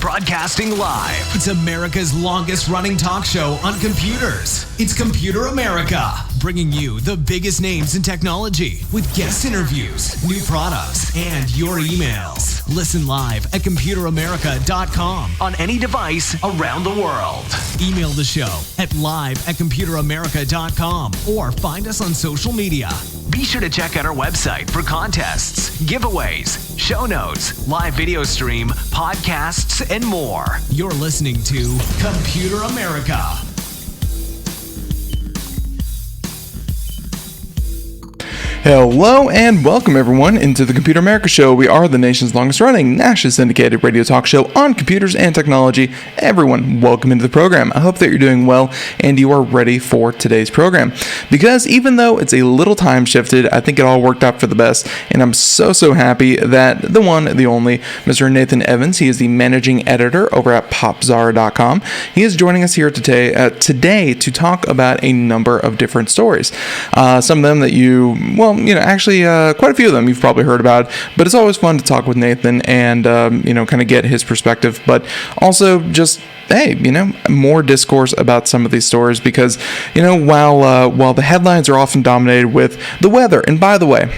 Broadcasting live. It's America's longest running talk show on computers. It's Computer America, bringing you the biggest names in technology with guest interviews, new products, and your emails. Listen live at computeramerica.com on any device around the world. Email the show at live@computeramerica.com or find us on social media. Be sure to check out our website for contests, giveaways, show notes, live video stream, podcasts, and more. You're listening to Computer America. Hello and welcome everyone into the Computer America Show. We are the nation's longest running, nationally syndicated radio talk show on computers and technology. Everyone, welcome into the program. I hope that you're doing well and you are ready for today's program. Because even though it's a little time shifted, I think it all worked out for the best. And I'm so happy that the one, the only, Mr. Nathan Evans, he is the managing editor over at Popzara.com. He is joining us here today to talk about a number of different stories. Some of them that quite a few of them you've probably heard about, but it's always fun to talk with Nathan and, kind of get his perspective, but also just, more discourse about some of these stories because, while the headlines are often dominated with the weather, and by the way,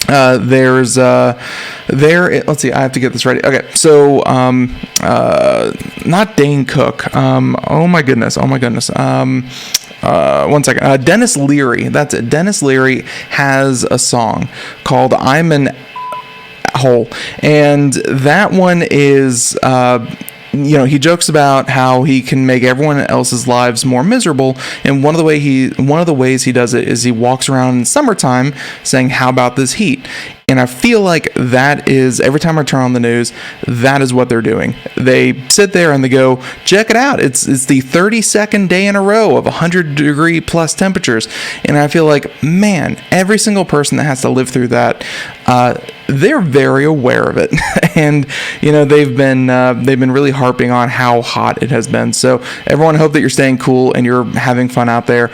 let's see, I have to get this ready. Okay, so, not Dane Cook. Oh my goodness. One second. Dennis Leary. That's it. Dennis Leary has a song called I'm an Hole. And that one is, he jokes about how he can make everyone else's lives more miserable. And one of the ways he does it is he walks around in summertime saying, "How about this heat?" And I feel like that is, every time I turn on the news, that is what they're doing. They sit there and they go, check it out. It's the 32nd day in a row of 100-degree plus temperatures. And I feel like, man, every single person that has to live through that, they're very aware of it. And, they've been really harping on how hot it has been. So everyone, I hope that you're staying cool and you're having fun out there.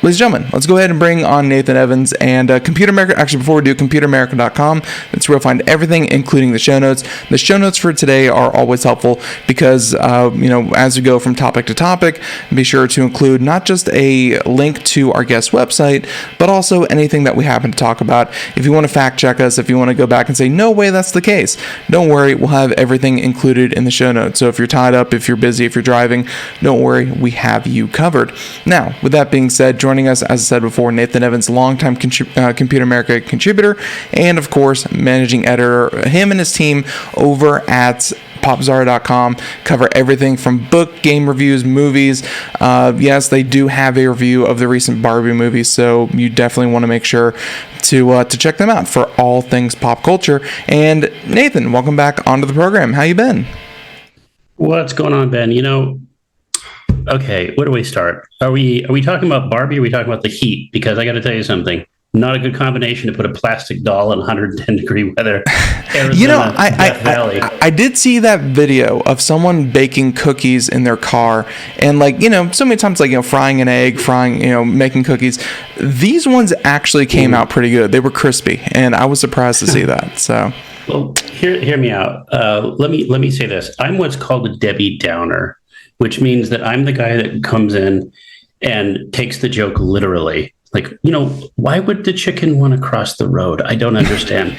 Ladies and gentlemen, let's go ahead and bring on Nathan Evans and Computer America. Actually, before we do, computeramerica.com. That's where you'll find everything, including the show notes. The show notes for today are always helpful because, as we go from topic to topic, be sure to include not just a link to our guest website, but also anything that we happen to talk about. If you want to fact check us, if you want to go back and say, no way, that's the case, don't worry, we'll have everything included in the show notes. So if you're tied up, if you're busy, if you're driving, don't worry, we have you covered. Now, with that being said, joining us, as I said before, Nathan Evans, longtime Computer America contributor, and of course, managing editor. Him and his team over at Popzara.com cover everything from book, game reviews, movies. Yes, they do have a review of the recent Barbie movie, so you definitely want to make sure to check them out for all things pop culture. And Nathan, welcome back onto the program. How you been? What's going on, Ben? Okay, where do we start? Are we talking about Barbie? Or are we talking about the heat? Because I got to tell you something. Not a good combination to put a plastic doll in 110-degree weather. Arizona, Death Valley. I did see that video of someone baking cookies in their car, and so many times, frying an egg, making cookies. These ones actually came out pretty good. They were crispy, and I was surprised to see that. So, well, hear me out. Let me say this. I'm what's called a Debbie Downer, which means that I'm the guy that comes in and takes the joke literally. Why would the chicken want to cross the road? I don't understand.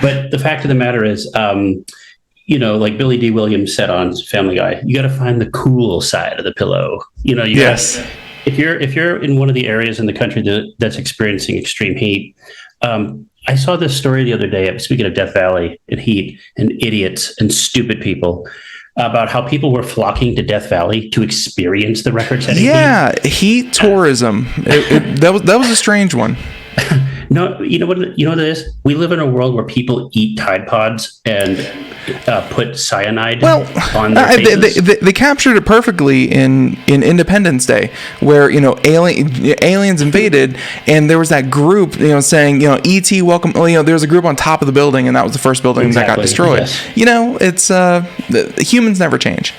But the fact of the matter is, like Billy D. Williams said on Family Guy, you got to find the cool side of the pillow. Yes. If you're in one of the areas in the country that's experiencing extreme heat, I saw this story the other day, speaking of Death Valley and heat and idiots and stupid people, about how people were flocking to Death Valley to experience the record-setting heat. Yeah, heat tourism. That was a strange one. No, you know what it is? We live in a world where people eat Tide Pods and put cyanide on their faces. They captured it perfectly in Independence Day, where aliens invaded, and there was that group saying E.T. welcome. There was a group on top of the building, and that was the first building that got destroyed. Yes. It's humans never change.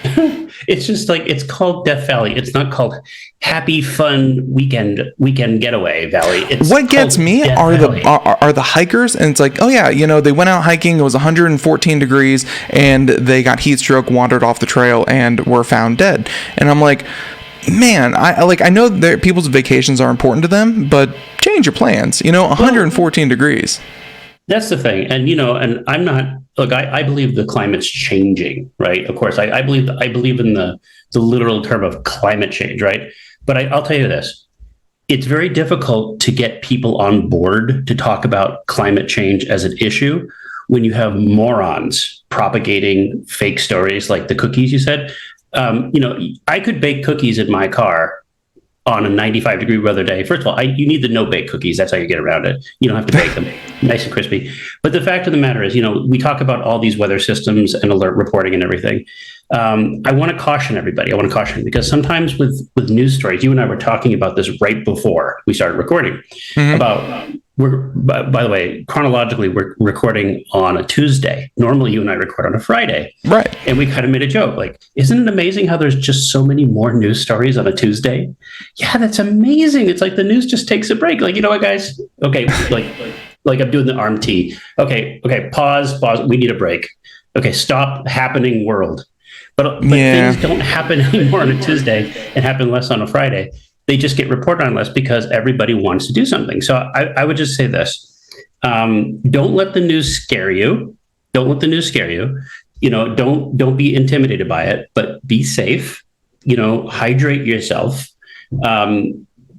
It's just like, it's called Death Valley. It's not called Happy Fun Weekend Getaway Valley. It's what gets me are the hikers, and it's like, oh yeah, they went out hiking. It was 114 degrees, and they got heat stroke, wandered off the trail, and were found dead. And I'm like, man, I know that people's vacations are important to them, but change your plans. 114 degrees. That's the thing. And, and I'm not, look, I believe the climate's changing, right? Of course, I believe in the literal term of climate change, right? But I'll tell you this, it's very difficult to get people on board to talk about climate change as an issue when you have morons propagating fake stories like the cookies you said. I could bake cookies in my car on a 95-degree weather day. First of all, you need the no-bake cookies. That's how you get around it. You don't have to bake them. Nice and crispy. But the fact of the matter is, we talk about all these weather systems and alert reporting and everything. I want to caution everybody. Because sometimes with news stories, you and I were talking about this right before we started recording, about by the way, chronologically, we're recording on a Tuesday. Normally, you and I record on a Friday. Right. And we kind of made a joke like, isn't it amazing how there's just so many more news stories on a Tuesday? Yeah, that's amazing. It's like the news just takes a break. Like, you know what, guys? Okay, like I'm doing the arm T. Okay, pause. We need a break. Okay, stop happening world. But things don't happen anymore on a Tuesday and happen less on a Friday. They just get reported on less because everybody wants to do something. So I would just say this. Don't let the news scare you. Don't be intimidated by it, but be safe, hydrate yourself,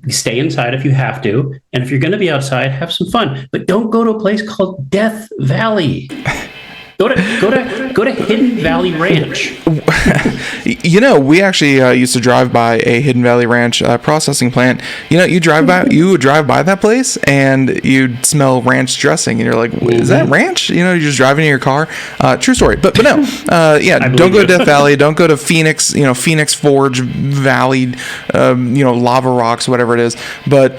stay inside if you have to. And if you're going to be outside, have some fun, but don't go to a place called Death Valley. Go to Hidden Valley Ranch. We actually used to drive by a Hidden Valley Ranch processing plant. You would drive by that place and you'd smell ranch dressing, and you're like, is that ranch? You're just driving in your car. True story. But no, don't go to Death Valley. Don't go to Phoenix. Phoenix Forge Valley. Lava Rocks, whatever it is. But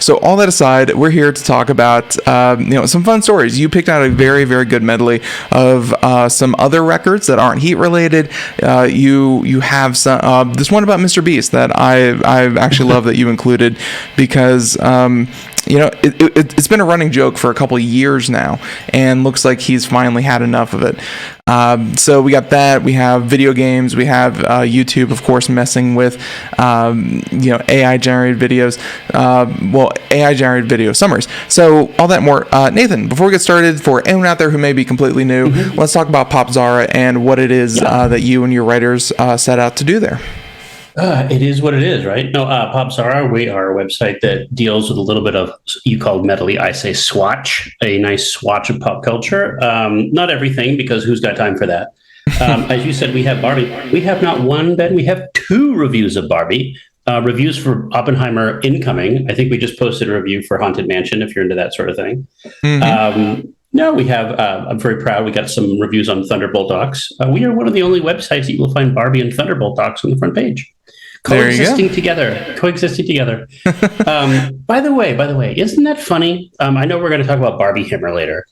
so all that aside, we're here to talk about some fun stories. You picked out a very, very good medley of some other records that aren't heat related. You have some this one about MrBeast that I actually love that you included, because it's been a running joke for a couple of years now, and looks like he's finally had enough of it. So we got that. We have video games. We have YouTube, of course, messing with AI generated videos. AI generated video summaries. So all that more. Nathan, before we get started, for anyone out there who may be completely new, let's talk about Popzara and what it is that you and your writers set out to do there. It is what it is, right? No, Popzara, we are a website that deals with a little bit of, you call medley, I say swatch, a nice swatch of pop culture. Not everything, because who's got time for that? As you said, we have Barbie. We have not one, Ben, we have 2 reviews of Barbie. Reviews for Oppenheimer incoming. I think we just posted a review for Haunted Mansion, if you're into that sort of thing. No, we have, I'm very proud, we got some reviews on Thunderbolt docs. We are one of the only websites that you will find Barbie and Thunderbolt docs on the front page. Coexisting together. By the way, isn't that funny? I know we're going to talk about Barbie Hammer later,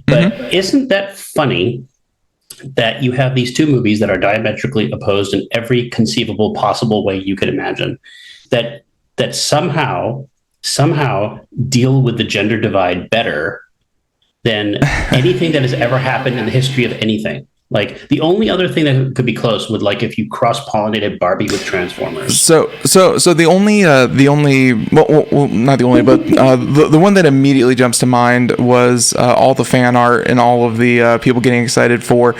but isn't that funny that you have these 2 movies that are diametrically opposed in every conceivable possible way you could imagine, that somehow deal with the gender divide better than anything that has ever happened in the history of anything? Like, the only other thing that could be close would, like, if you cross-pollinated Barbie with Transformers. So the only not the only, but the one that immediately jumps to mind was all the fan art and all of the people getting excited for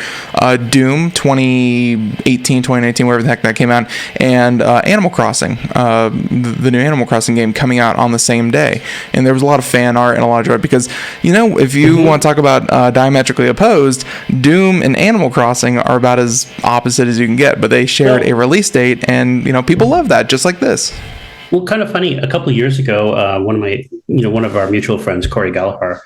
Doom 2018, 2019, wherever the heck that came out, and Animal Crossing, the new Animal Crossing game coming out on the same day. And there was a lot of fan art and a lot of joy, because, if you want to talk about diametrically opposed, Doom and Animal Crossing are about as opposite as you can get, but they shared a release date, and people love that, just like this. Well, kind of funny. A couple of years ago, one of our mutual friends, Corey Gallagher,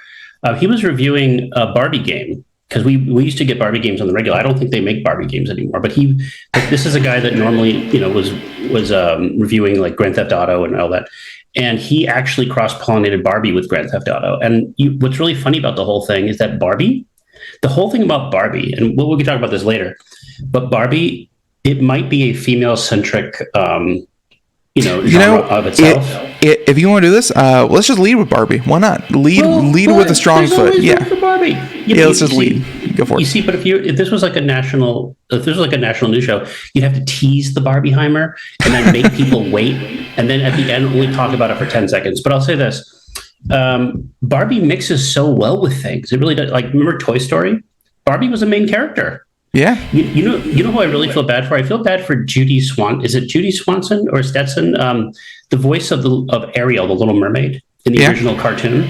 he was reviewing a Barbie game, because we used to get Barbie games on the regular. I don't think they make Barbie games anymore, but this is a guy that normally was reviewing like Grand Theft Auto and all that. And he actually cross-pollinated Barbie with Grand Theft Auto. And what's really funny about the whole thing is that the whole thing about Barbie, and we can talk about this later, but Barbie it might be a female-centric, genre of itself. If you want to do this, let's just lead with Barbie. Why not? Lead with a strong foot. Yeah. For Barbie. Let's just lead. Go for it. You see, but if this was like a national news show, you'd have to tease the Barbieheimer and then make people wait, and then at the end only talk about it for 10 seconds. But I'll say this: Barbie mixes so well with things. It really does. Like, remember Toy Story? Barbie was a main character. Yeah. You know who I really feel bad for? I feel bad for Judy Swan. Is it Judy Swanson or Stetson? The voice of Ariel, the Little Mermaid in the original cartoon.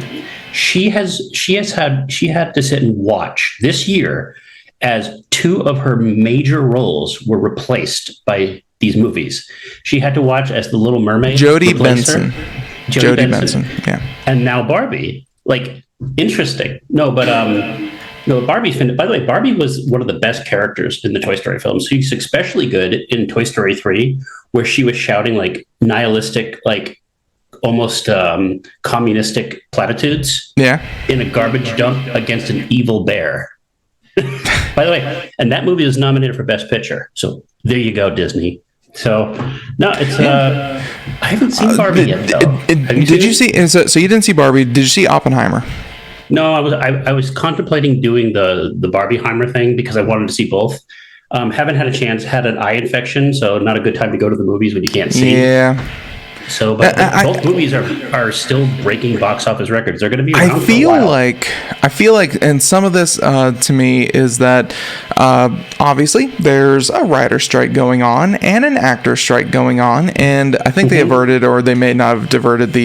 She had to sit and watch this year as 2 of her major roles were replaced by these movies. She had to watch as the Little Mermaid. Jodie Benson. Yeah. And now Barbie. Like, interesting. No, Barbie's been, by the way, Barbie was one of the best characters in the Toy Story films. She's especially good in Toy Story 3, where she was shouting like nihilistic, like almost communistic platitudes in a garbage dump against an evil bear. By the way, and that movie was nominated for Best Picture. So there you go, Disney. So no, it's I haven't seen Barbie yet, though. Did you see? So you didn't see Barbie? Did you see Oppenheimer? No, I was contemplating doing the Barbieheimer thing because I wanted to see both. Haven't had a chance. Had an eye infection, so not a good time to go to the movies when you can't see. Yeah. So, but both movies are still breaking box office records. They're going to be around I feel like, and some of this to me is that obviously there's a writer strike going on and an actor strike going on, and I think they averted, or they may not have diverted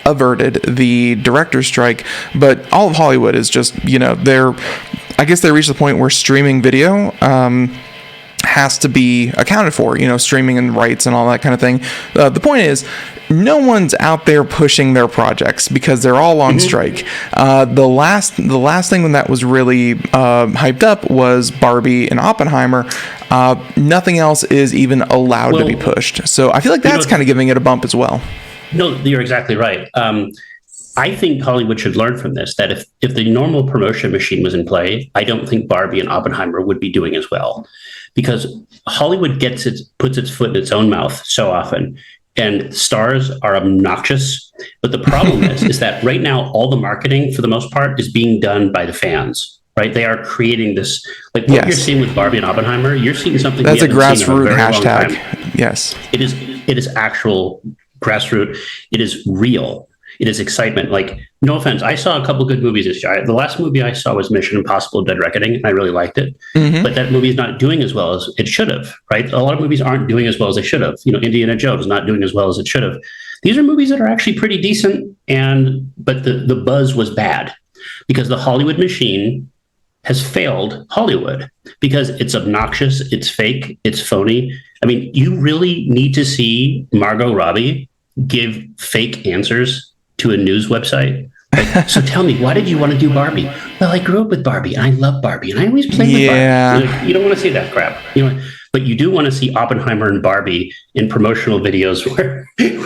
averted the director's strike. But all of Hollywood is just, I guess they reached the point where streaming video has to be accounted for, streaming and rights and all that kind of thing. The point is, no one's out there pushing their projects because they're all on strike. The last thing when that was really hyped up was Barbie and Oppenheimer. Nothing else is even allowed to be pushed. So I feel like that's kind of giving it a bump as well. No, you're exactly right. I think Hollywood should learn from this, that if the normal promotion machine was in play, I don't think Barbie and Oppenheimer would be doing as well. Because Hollywood puts its foot in its own mouth so often, and stars are obnoxious. But the problem is that right now, all the marketing, for the most part, is being done by the fans, right? They are creating this, like what you're seeing with Barbie and Oppenheimer, you're seeing something that's a grassroots hashtag. Yes. It is actual grassroots. It is real. It is excitement. Like, no offense, I saw a couple good movies this year. The last movie I saw was Mission Impossible: Dead Reckoning, and I really liked it. But that movie is not doing as well as it should have, right? A lot of movies aren't doing as well as they should have. Indiana Jones is not doing as well as it should have. These are movies that are actually pretty decent, but the buzz was bad because the Hollywood machine has failed Hollywood because it's obnoxious, it's fake, it's phony. I mean, you really need to see Margot Robbie give fake answers to a news website. Like, so tell me, why did you want to do Barbie? Well, I grew up with Barbie and I love Barbie and I always played with Barbie. Like, you don't want to see that crap. But you do want to see Oppenheimer and Barbie in promotional videos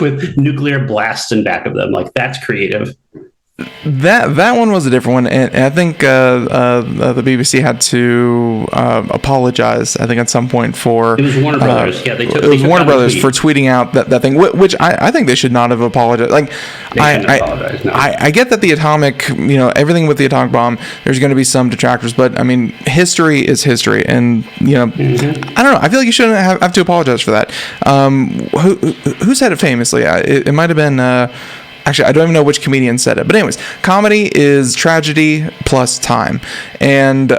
with nuclear blasts in back of them. Like, that's creative. That one was a different one, and I think the BBC had to apologize. I think at some point for it was Warner Brothers. Yeah, it was Warner Brothers for tweeting out that thing, which I think they should not have apologized. Like, I get that the atomic, everything with the atomic bomb, there's going to be some detractors, but I mean, history is history, and I don't know. I feel like you shouldn't have to apologize for that. Who said it famously? It might have been. Actually, I don't even know which comedian said it. But anyways, comedy is tragedy plus time. And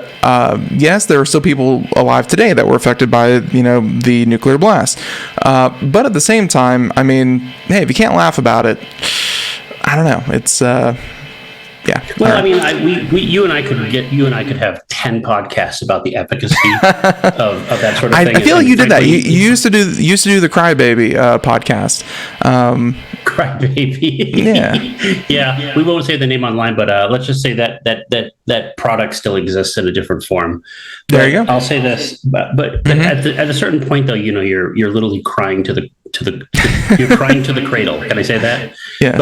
yes, there are still people alive today that were affected by, the nuclear blast. But at the same time, I mean, hey, if you can't laugh about it, I don't know. It's yeah. Well, I mean, you and I could have 10 podcasts about the efficacy of that sort of thing. I feel like you did that. You used to do the Crybaby podcast. Crybaby. Yeah. Yeah. We won't say the name online, but let's just say that product still exists in a different form. But there you go. I'll say this, but at a certain point, though, you're literally crying to the you're crying to the cradle. Can I say that? Yes.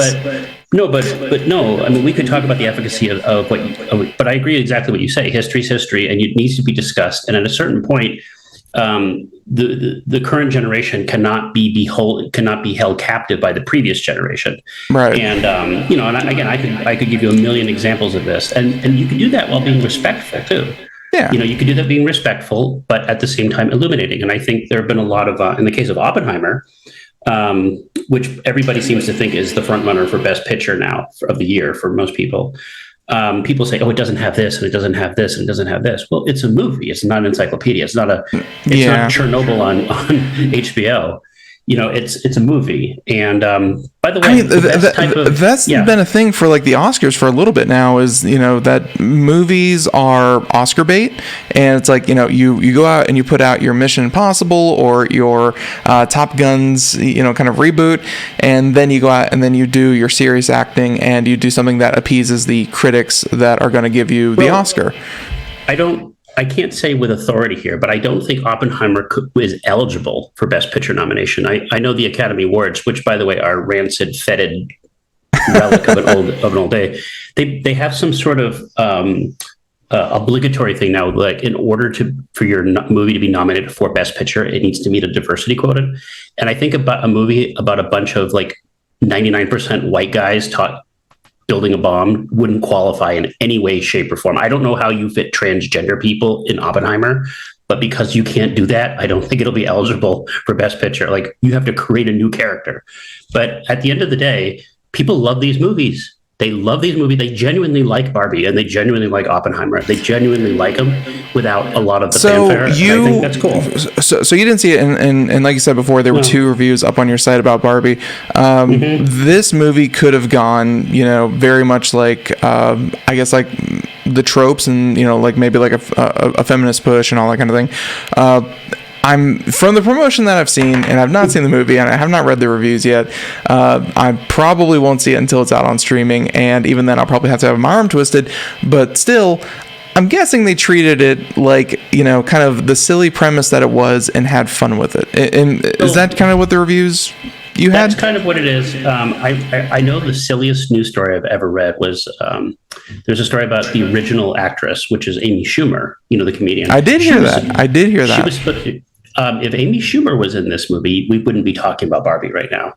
But no. I mean, we could talk about the efficacy of what. But I agree exactly what you say. History's history, and it needs to be discussed. And at a certain point, the current generation cannot be held captive by the previous generation. Right. And and again, I could give you a million examples of this, and you can do that while being respectful too. Yeah. You can do that being respectful, but at the same time illuminating. And I think there have been a lot of, in the case of Oppenheimer, which everybody seems to think is the front runner for Best Picture now of the year for most people. People say, "Oh, it doesn't have this, and it doesn't have this, and it doesn't have this." Well, it's a movie. It's not an encyclopedia. It's not not Chernobyl on HBO. It's a movie. And by the way, that's been a thing for like the Oscars for a little bit now. Is that movies are Oscar bait, and it's like you go out and you put out your Mission Impossible or your Top Guns kind of reboot, and then you go out and then you do your serious acting and you do something that appeases the critics that are going to give you the Oscar. I can't say with authority here, but I don't think Oppenheimer is eligible for Best Picture nomination. I know the Academy Awards, which, by the way, are rancid, fetid relic of an old day. They have some sort of obligatory thing now. Like, in order for your movie to be nominated for Best Picture, it needs to meet a diversity quota. And I think about a movie about a bunch of like 99% white guys building a bomb wouldn't qualify in any way, shape, or form. I don't know how you fit transgender people in Oppenheimer, but because you can't do that, I don't think it'll be eligible for Best Picture. Like, you have to create a new character. But at the end of the day, people love these movies. They love these movies. They genuinely like Barbie, and they genuinely like Oppenheimer. They genuinely like them without a lot of the fanfare. I think that's cool. So you didn't see it, and like you said before, there were 2 reviews up on your site about Barbie. This movie could have gone, very much like, I guess, like the tropes, and like maybe like a feminist push and all that kind of thing. I'm from the promotion that I've seen, and I've not seen the movie, and I have not read the reviews yet. I probably won't see it until it's out on streaming, and even then, I'll probably have to have my arm twisted. But still, I'm guessing they treated it like kind of the silly premise that it was, and had fun with it. And is that kind of what the reviews you had? That's kind of what it is. I know the silliest news story I've ever read was there's a story about the original actress, which is Amy Schumer, the comedian. I did hear that. She was supposed to. If Amy Schumer was in this movie, we wouldn't be talking about Barbie right now.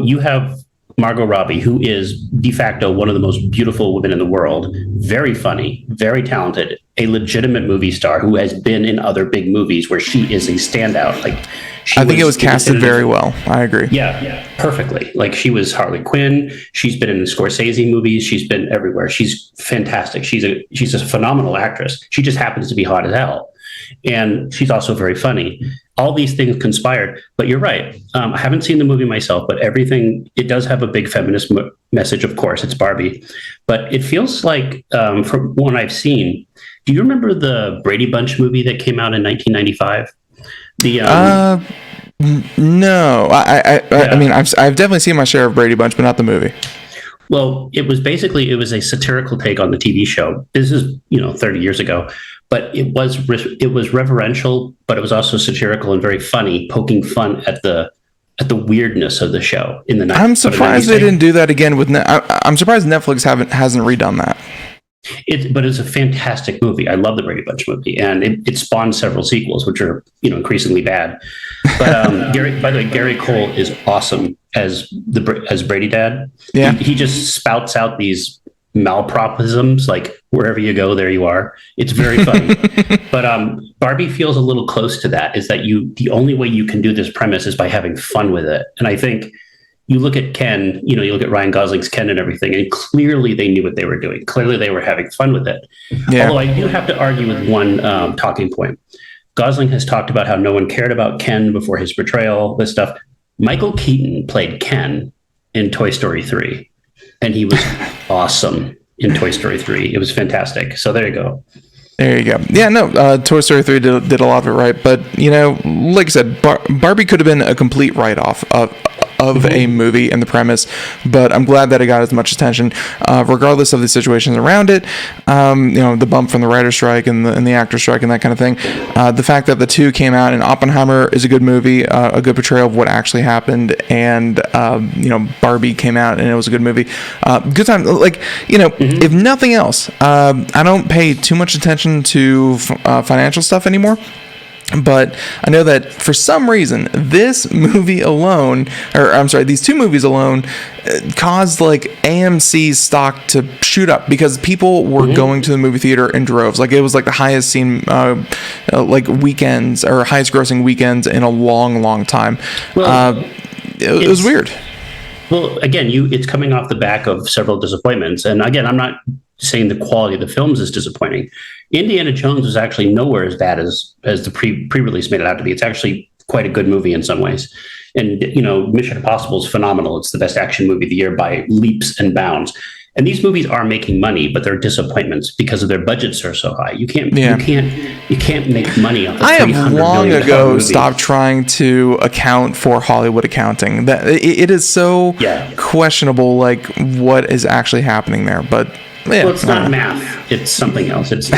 You have Margot Robbie, who is de facto one of the most beautiful women in the world, very funny, very talented, a legitimate movie star who has been in other big movies where she is a standout. I think it was casted very well. I agree. Yeah, perfectly. Like, she was Harley Quinn. She's been in the Scorsese movies. She's been everywhere. She's fantastic. She's a phenomenal actress. She just happens to be hot as hell. And she's also very funny. All these things conspired. But you're right. I haven't seen the movie myself, but it does have a big feminist message, of course. It's Barbie. But it feels like, from what I've seen, do you remember the Brady Bunch movie that came out in 1995? No. I mean, I've definitely seen my share of Brady Bunch, but not the movie. Well, it was a satirical take on the TV show. This is 30 years ago, but it was reverential, but it was also satirical and very funny, poking fun at the weirdness of the show in the 90s. I'm surprised they didn't do that again with. I'm surprised Netflix hasn't redone that. But it's a fantastic movie. I love the Brady Bunch movie, and it spawned several sequels, which are increasingly bad. But by the way, Gary Cole is awesome as Brady Dad. Yeah, he just spouts out these malpropisms like, wherever you go, there you are. It's very funny. But Barbie feels a little close to that. Is that the only way you can do this premise is by having fun with it, and I think. You look at Ken, you look at Ryan Gosling's Ken and everything, and clearly they knew what they were doing. Clearly they were having fun with it. Yeah. Although I do have to argue with one talking point. Gosling has talked about how no one cared about Ken before his portrayal, this stuff. Michael Keaton played Ken in Toy Story 3, and he was awesome in Toy Story 3. It was fantastic. So there you go. There you go. Yeah, no, Toy Story 3 did a lot of it right. But, like I said, Barbie could have been a complete write-off of a movie and the premise, but I'm glad that it got as much attention, regardless of the situations around it. The bump from the writer's strike and the actor strike and that kind of thing. The fact that the 2 came out, and Oppenheimer is a good movie, a good portrayal of what actually happened, and Barbie came out and it was a good movie. Good time. If nothing else, I don't pay too much attention to financial stuff anymore. But I know that for some reason, this movie alone, or I'm sorry, these two movies alone, caused like AMC's stock to shoot up because people were going to the movie theater in droves. Like it was like the highest seen like weekends or highest grossing weekends in a long, long time. Well, it was weird. Well, again, it's coming off the back of several disappointments. And again, I'm not saying the quality of the films is disappointing. Indiana Jones was actually nowhere as bad as the pre-release made it out to be. It's actually quite a good movie in some ways. And, Mission Impossible is phenomenal. It's the best action movie of the year by leaps and bounds. And these movies are making money, but they're disappointments because of their budgets are so high. You can't make money off of I have long ago stopped trying to account for Hollywood accounting. That it is so questionable, like what is actually happening there. But well, it's not math; it's something else. It's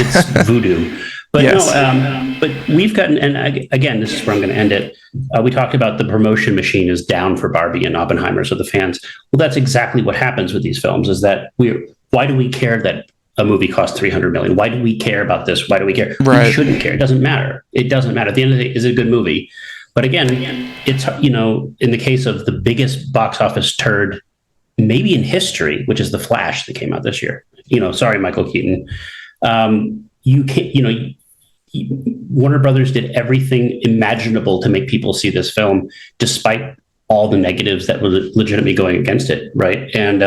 voodoo. But but we've gotten, and again, this is where I'm going to end it. We talked about the promotion machine is down for Barbie and Oppenheimer, so the fans. Well, that's exactly what happens with these films. Is that why do we care that a movie costs $300 million? Why do we care about this? Why do we care? Right. We shouldn't care. It doesn't matter. It doesn't matter. At the end of the day, is it a good movie? But again, it's in the case of the biggest box office turd maybe in history, which is The Flash that came out this year. Sorry, Michael Keaton. You can't. Warner Brothers did everything imaginable to make people see this film, despite all the negatives that were legitimately going against it, right? And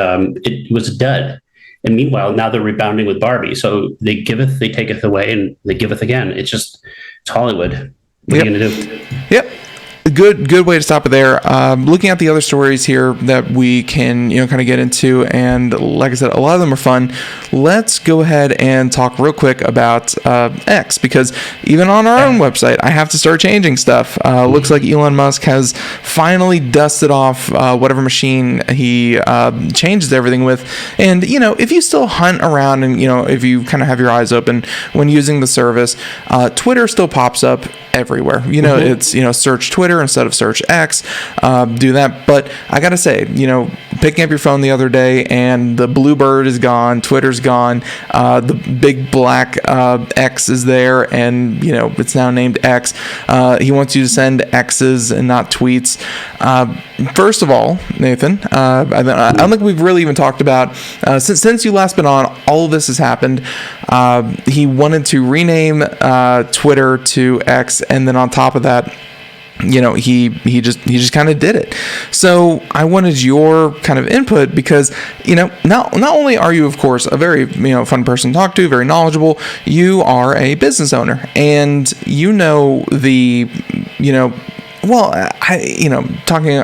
it was a dud. And meanwhile, now they're rebounding with Barbie. So they giveth, they taketh away, and they giveth again. It's Hollywood. What are you going to do? Yep. Good way to stop it there. Looking at the other stories here that we can kind of get into, and like I said, a lot of them are fun. Let's go ahead and talk real quick about X, because even on our own website, I have to start changing stuff. Looks like Elon Musk has finally dusted off whatever machine he changes everything with. And if you still hunt around and if you kind of have your eyes open when using the service, Twitter still pops up everywhere. It's search Twitter instead of search X. Do that. But I gotta say, picking up your phone the other day and the blue bird is gone, Twitter's gone, the big black X is there, and it's now named X. He wants you to send X's and not tweets. First of all, Nathan, I don't think we've really even talked about since you last been on, all of this has happened. He wanted to rename Twitter to X, and then on top of that, he just kind of did it. So I wanted your kind of input because, not only are you, of course, a very, fun person to talk to, very knowledgeable, you are a business owner, and talking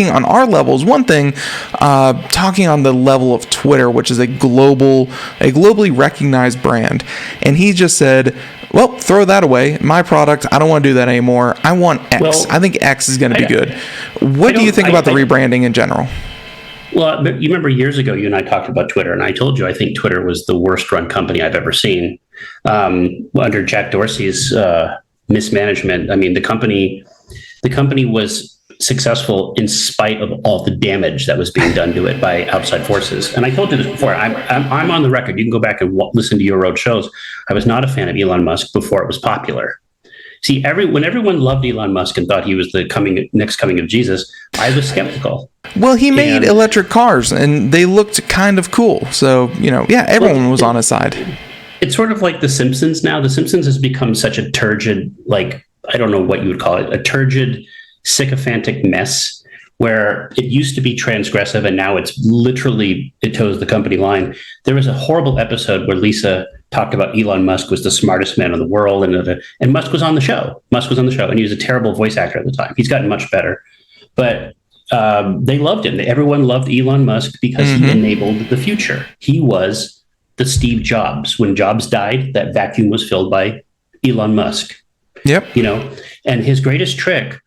on our level is one thing. Talking on the level of Twitter, which is a globally recognized brand, and he just said, well, throw that away. My product, I don't want to do that anymore. I want X. Well, I think X is going to be good. What do you think about the rebranding in general? Well, you remember years ago, you and I talked about Twitter, and I told you I think Twitter was the worst run company I've ever seen. Under Jack Dorsey's mismanagement, I mean, the company was successful in spite of all the damage that was being done to it by outside forces. And I told you this before. I'm on the record. You can go back and listen to your road shows. I was not a fan of Elon Musk before it was popular. See, when everyone loved Elon Musk and thought he was the next coming of Jesus, I was skeptical. Well, he made electric cars, and they looked kind of cool. So, everyone was on his side. It's sort of like The Simpsons now. The Simpsons has become such a turgid, I don't know what you would call it, a turgid, sycophantic mess where it used to be transgressive and now it's literally, it toes the company line. There was a horrible episode where Lisa talked about Elon Musk was the smartest man in the world, and Musk was on the show. And he was a terrible voice actor at the time. He's gotten much better, but they loved him. Everyone loved Elon Musk because he enabled the future. He was the Steve Jobs. When Jobs died, that vacuum was filled by Elon Musk. Yep. And his greatest trick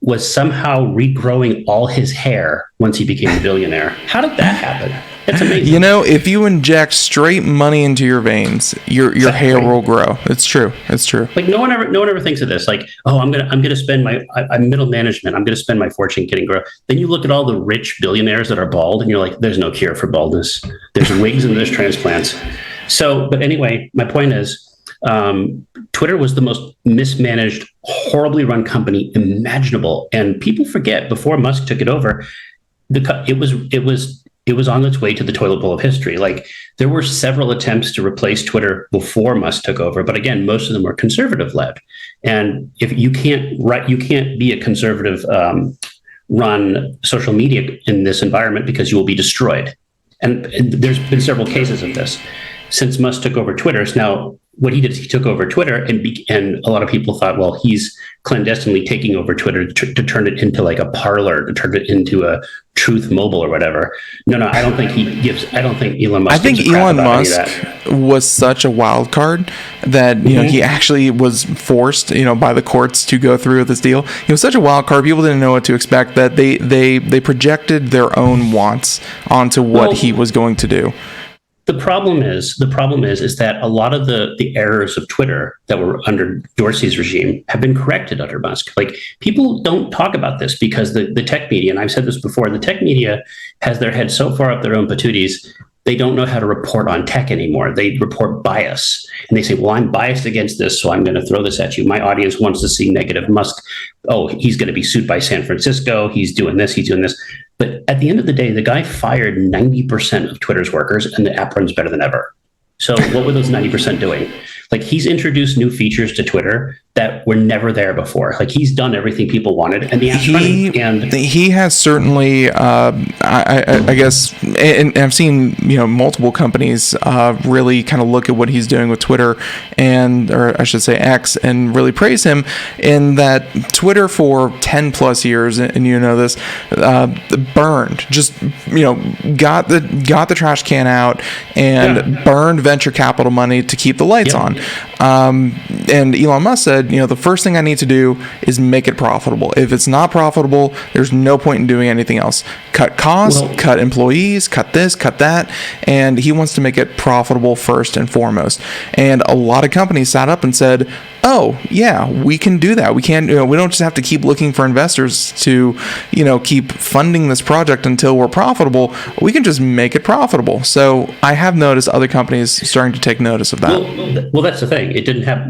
was somehow regrowing all his hair once he became a billionaire. How did that happen? It's amazing. If you inject straight money into your veins, your hair will grow. It's true. Like no one ever thinks of this. Like, oh, I'm gonna spend I'm middle management. I'm gonna spend my fortune getting growth. Then you look at all the rich billionaires that are bald, and you're like, there's no cure for baldness. There's wigs and there's transplants. So, but anyway, my point is, Twitter was the most mismanaged, horribly run company imaginable. And people forget, before Musk took it over, it was on its way to the toilet bowl of history. Like, there were several attempts to replace Twitter before Musk took over, but again, most of them were conservative led. And if you can't be a conservative run social media in this environment, because you will be destroyed. And there's been several cases of this since Musk took over Twitter. So now what he did is he took over Twitter, and a lot of people thought, well, he's clandestinely taking over Twitter to turn it into like a Parler, to turn it into a Truth Mobile or whatever. No, I don't think Elon Musk. I think Elon Musk was such a wild card that he actually was forced by the courts to go through with this deal. He was such a wild card, people didn't know what to expect, that they projected their own wants onto what he was going to do. The problem is that a lot of the errors of Twitter that were under Dorsey's regime have been corrected under Musk. Like, people don't talk about this because the tech media, and I've said this before, the tech media has their head so far up their own patooties, they don't know how to report on tech anymore. They report bias, and they say, well, I'm biased against this, so I'm going to throw this at you. My audience wants to see negative Musk. Oh, he's going to be sued by San Francisco. He's doing this. He's doing this. But at the end of the day, the guy fired 90% of Twitter's workers, and the app runs better than ever. So what were those 90% doing? Like, he's introduced new features to Twitter that were never there before. Like, he's done everything people wanted, and the app's running. And he has certainly, I guess, and I've seen multiple companies really kind of look at what he's doing with Twitter, or I should say X, and really praise him. In that Twitter for 10 plus years, and this, burned, just got the trash can out and burned venture capital money to keep the lights on. And Elon Musk said, the first thing I need to do is make it profitable. If it's not profitable, there's no point in doing anything else. Cut costs, cut employees, cut this, cut that. And he wants to make it profitable first and foremost. And a lot of companies sat up and said, oh, yeah, we can do that. We can't, we don't just have to keep looking for investors to, keep funding this project until we're profitable. We can just make it profitable. So I have noticed other companies starting to take notice of that. Well, that's the thing.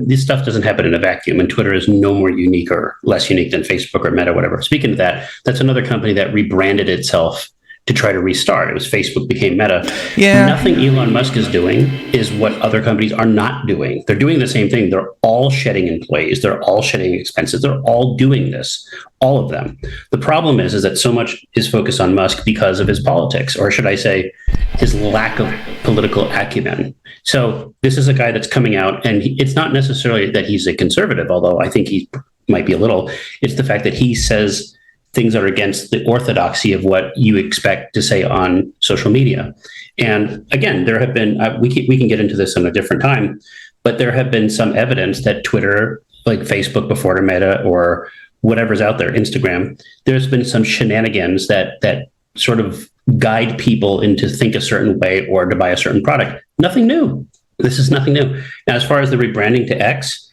This stuff doesn't happen in a vacuum, and Twitter is no more unique or less unique than Facebook or Meta or whatever. Speaking of that, that's another company that rebranded itself to try to restart. It was Facebook became Meta. Yeah. Nothing Elon Musk is doing is what other companies are not doing. They're doing the same thing. They're all shedding employees. They're all shedding expenses. They're all doing this, all of them. The problem is that so much is focused on Musk because of his politics, or should I say, his lack of political acumen. So this is a guy that's coming out, and it's not necessarily that he's a conservative, although I think he might be a little. It's the fact that he says things are against the orthodoxy of what you expect to say on social media. And again, there have been, we can get into this in a different time, but there have been some evidence that Twitter, like Facebook before Meta or whatever's out there, Instagram, there's been some shenanigans that sort of guide people into think a certain way or to buy a certain product. Nothing new. This is nothing new. Now, as far as the rebranding to X,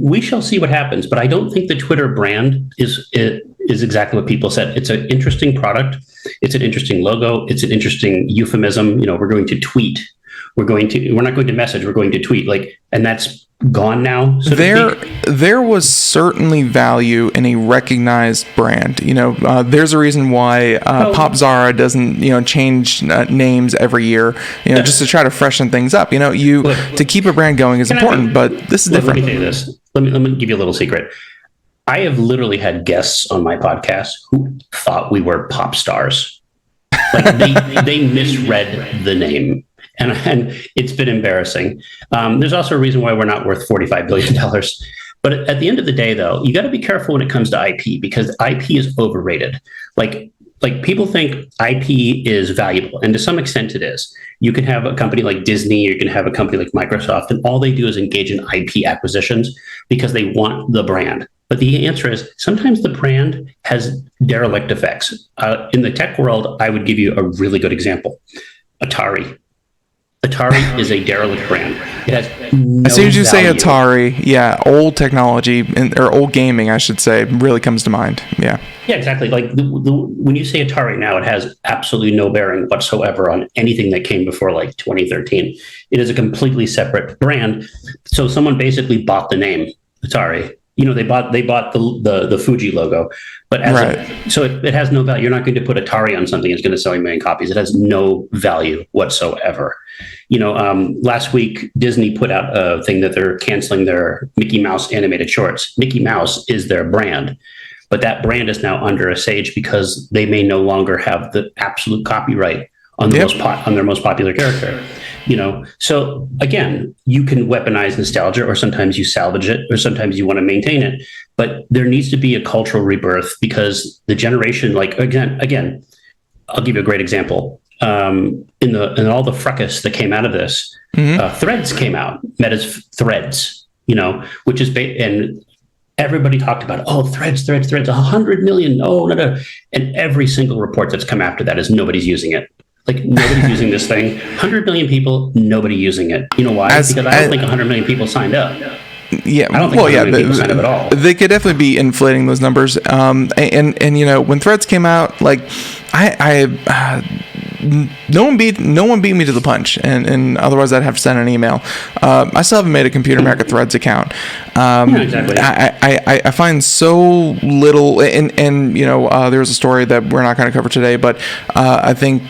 we shall see what happens, but I don't think the Twitter brand is exactly what people said. It's an interesting product. It's an interesting logo. It's an interesting euphemism. We're going to tweet. We're not going to message. We're going to tweet. And that's gone now. So there was certainly value in a recognized brand. There's a reason why Popzara doesn't change names every year. Just to try to freshen things up. To keep a brand going is important, but this is different. Let me tell you this. Let me give you a little secret. I have literally had guests on my podcast who thought we were pop stars. They misread the name. And it's been embarrassing. There's also a reason why we're not worth $45 billion. But at the end of the day, though, you got to be careful when it comes to IP, because IP is overrated. Like people think IP is valuable, and to some extent it is. You can have a company like Disney, or you can have a company like Microsoft, and all they do is engage in IP acquisitions because they want the brand. But the answer is sometimes the brand has derelict effects. In the tech world, I would give you a really good example. Atari. Atari is a derelict brand. It has no As soon as you say value. Atari, yeah, old technology or old gaming, I should say, really comes to mind. Yeah. Yeah, exactly. Like when you say Atari now, it has absolutely no bearing whatsoever on anything that came before like 2013. It is a completely separate brand. So someone basically bought the name Atari. You know, they bought the Fuji logo, but so it has no value. You're not going to put Atari on something that's going to sell a million copies. It has no value whatsoever. You know, last week Disney put out a thing that they're canceling their Mickey Mouse animated shorts. Mickey Mouse is their brand, but that brand is now under a siege because they may no longer have the absolute copyright on on their most popular character. You know, so again, you can weaponize nostalgia, or sometimes you salvage it, or sometimes you want to maintain it. But there needs to be a cultural rebirth because the generation, like again, I'll give you a great example. In all the fracas that came out of this, Threads came out, Meta's Threads, you know, which is and everybody talked about, Threads, 100 million, no. And every single report that's come after that is nobody's using it. Like, nobody's using this thing. 100 million people, nobody using it. You know why? Because I don't think 100 million people signed up. Yeah, I don't think 100 million people signed up at all. They could definitely be inflating those numbers. And you know, when Threads came out, like no one beat me to the punch, and otherwise I'd have to send an email. I still haven't made a Computer America Threads account. Exactly. I find so little, and you know, there's a story that we're not going to cover today, but I think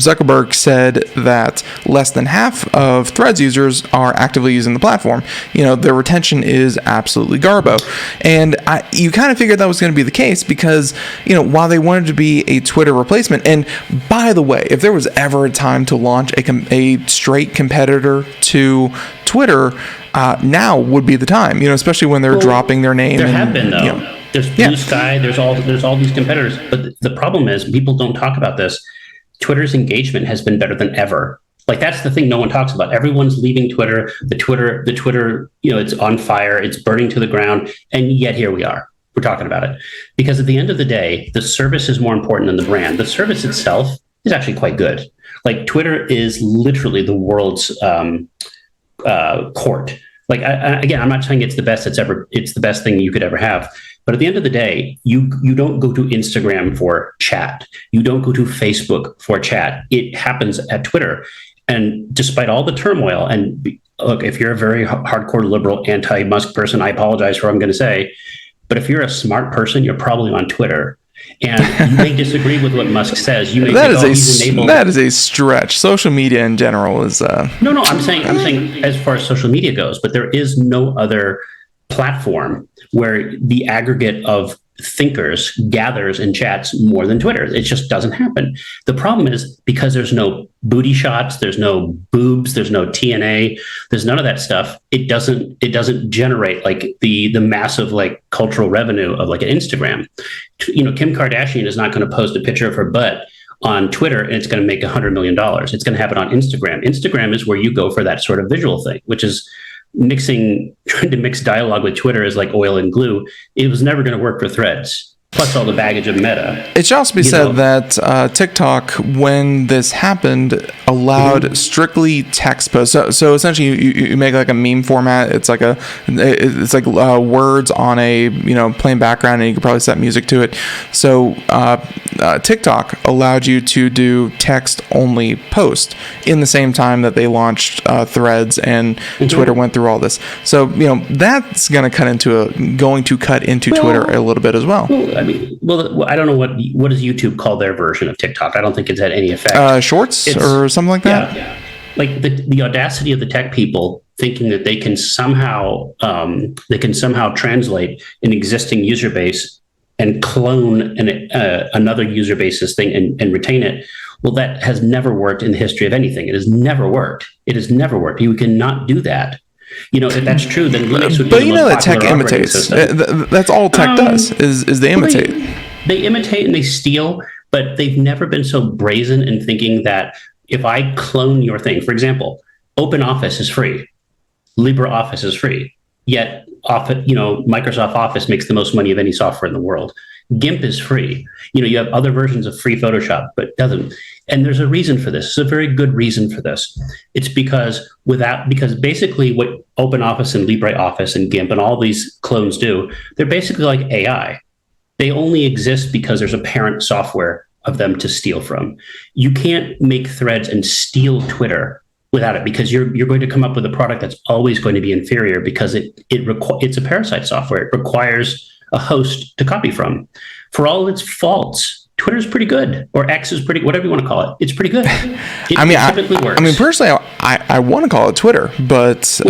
Zuckerberg said that less than half of Threads users are actively using the platform. You know, their retention is absolutely garbo, and you kind of figured that was going to be the case because, you know, while they wanted to be a Twitter replacement, and by the way, if there was ever a time to launch a straight competitor to Twitter, now would be the time. You know, especially when they're dropping their name. There have been though. You know, there's Blue Sky. There's all these competitors. But the problem is people don't talk about this. Twitter's engagement has been better than ever. Like, that's the thing no one talks about. Everyone's leaving Twitter. The Twitter, you know, it's on fire. It's burning to the ground. And yet here we are. We're talking about it because at the end of the day, the service is more important than the brand. The service itself is actually quite good. Like, Twitter is literally the world's court. Like, again, I'm not saying it's the best it's the best thing you could ever have. But at the end of the day, you don't go to Instagram for chat. You don't go to Facebook for chat. It happens at Twitter. And despite all the turmoil, and look, if you're a very hardcore liberal anti-Musk person, I apologize for what I'm going to say. But if you're a smart person, you're probably on Twitter, and you may disagree with what Musk says. You may that is a stretch. Social media in general is no. I'm saying as far as social media goes, but there is no other platform where the aggregate of thinkers gathers and chats more than Twitter. It just doesn't happen. The problem is because there's no booty shots, there's no boobs, there's no TNA, there's none of that stuff. It doesn't generate like the massive like cultural revenue of like an Instagram. You know, Kim Kardashian is not going to post a picture of her butt on Twitter and it's going to make $100 million. It's going to happen on Instagram. Instagram is where you go for that sort of visual thing, which is trying to mix dialogue with Twitter is like oil and glue. It was never going to work for Threads. Plus all the baggage of Meta. It should also be said that TikTok, when this happened, allowed strictly text posts. So essentially, you make like a meme format. It's like words on a plain background, and you could probably set music to it. So TikTok allowed you to do text only post in the same time that they launched Threads, and Twitter went through all this. So that's going to cut into Twitter a little bit as well. I don't know what does YouTube call their version of TikTok. I don't think it's had any effect. Shorts or something like that. Yeah. Like the audacity of the tech people thinking that they can somehow translate an existing user base and clone another user base's thing and retain it. Well, that has never worked in the history of anything. It has never worked. You cannot do that. If that's true, then Linux would be the most that tech imitates. That's all tech does is they imitate. They imitate and they steal, but they've never been so brazen in thinking that if I clone your thing, for example, OpenOffice is free, LibreOffice is free, yet Microsoft Office makes the most money of any software in the world. GIMP is free. You have other versions of free Photoshop, but it doesn't. And there's a reason for this. It's a very good reason for this. It's because basically what OpenOffice and LibreOffice and GIMP and all these clones do, they're basically like AI. They only exist because there's a parent software of them to steal from. You can't make Threads and steal Twitter without it, because you're going to come up with a product that's always going to be inferior, because it's a parasite software. It requires a host to copy from. For all its faults, Twitter's pretty good, or X is pretty, whatever you want to call it. It's pretty good. It typically works. Personally, I want to call it Twitter, but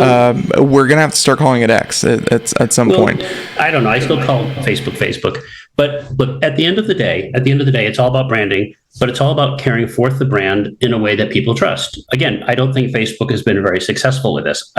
we're gonna have to start calling it X at some point. I don't know. I still call Facebook. But look, at the end of the day, it's all about branding, but it's all about carrying forth the brand in a way that people trust. Again, I don't think Facebook has been very successful with this.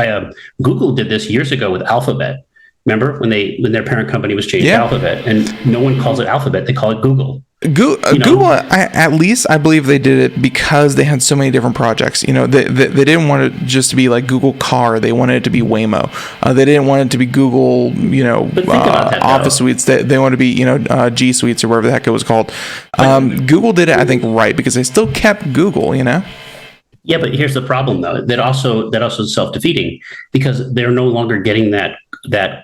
Google did this years ago with Alphabet. Remember when their parent company was changed to Alphabet, and no one calls it Alphabet, they call it Google. Google, at least I believe they did it because they had so many different projects. They didn't want it just to be like Google Car. They wanted it to be Waymo. They didn't want it to be Google, Office Suites. They wanted to be, G Suites or whatever the heck it was called. Google did it, I think, right, because they still kept Google, Yeah, but here's the problem, though. That also is self-defeating, because they're no longer getting that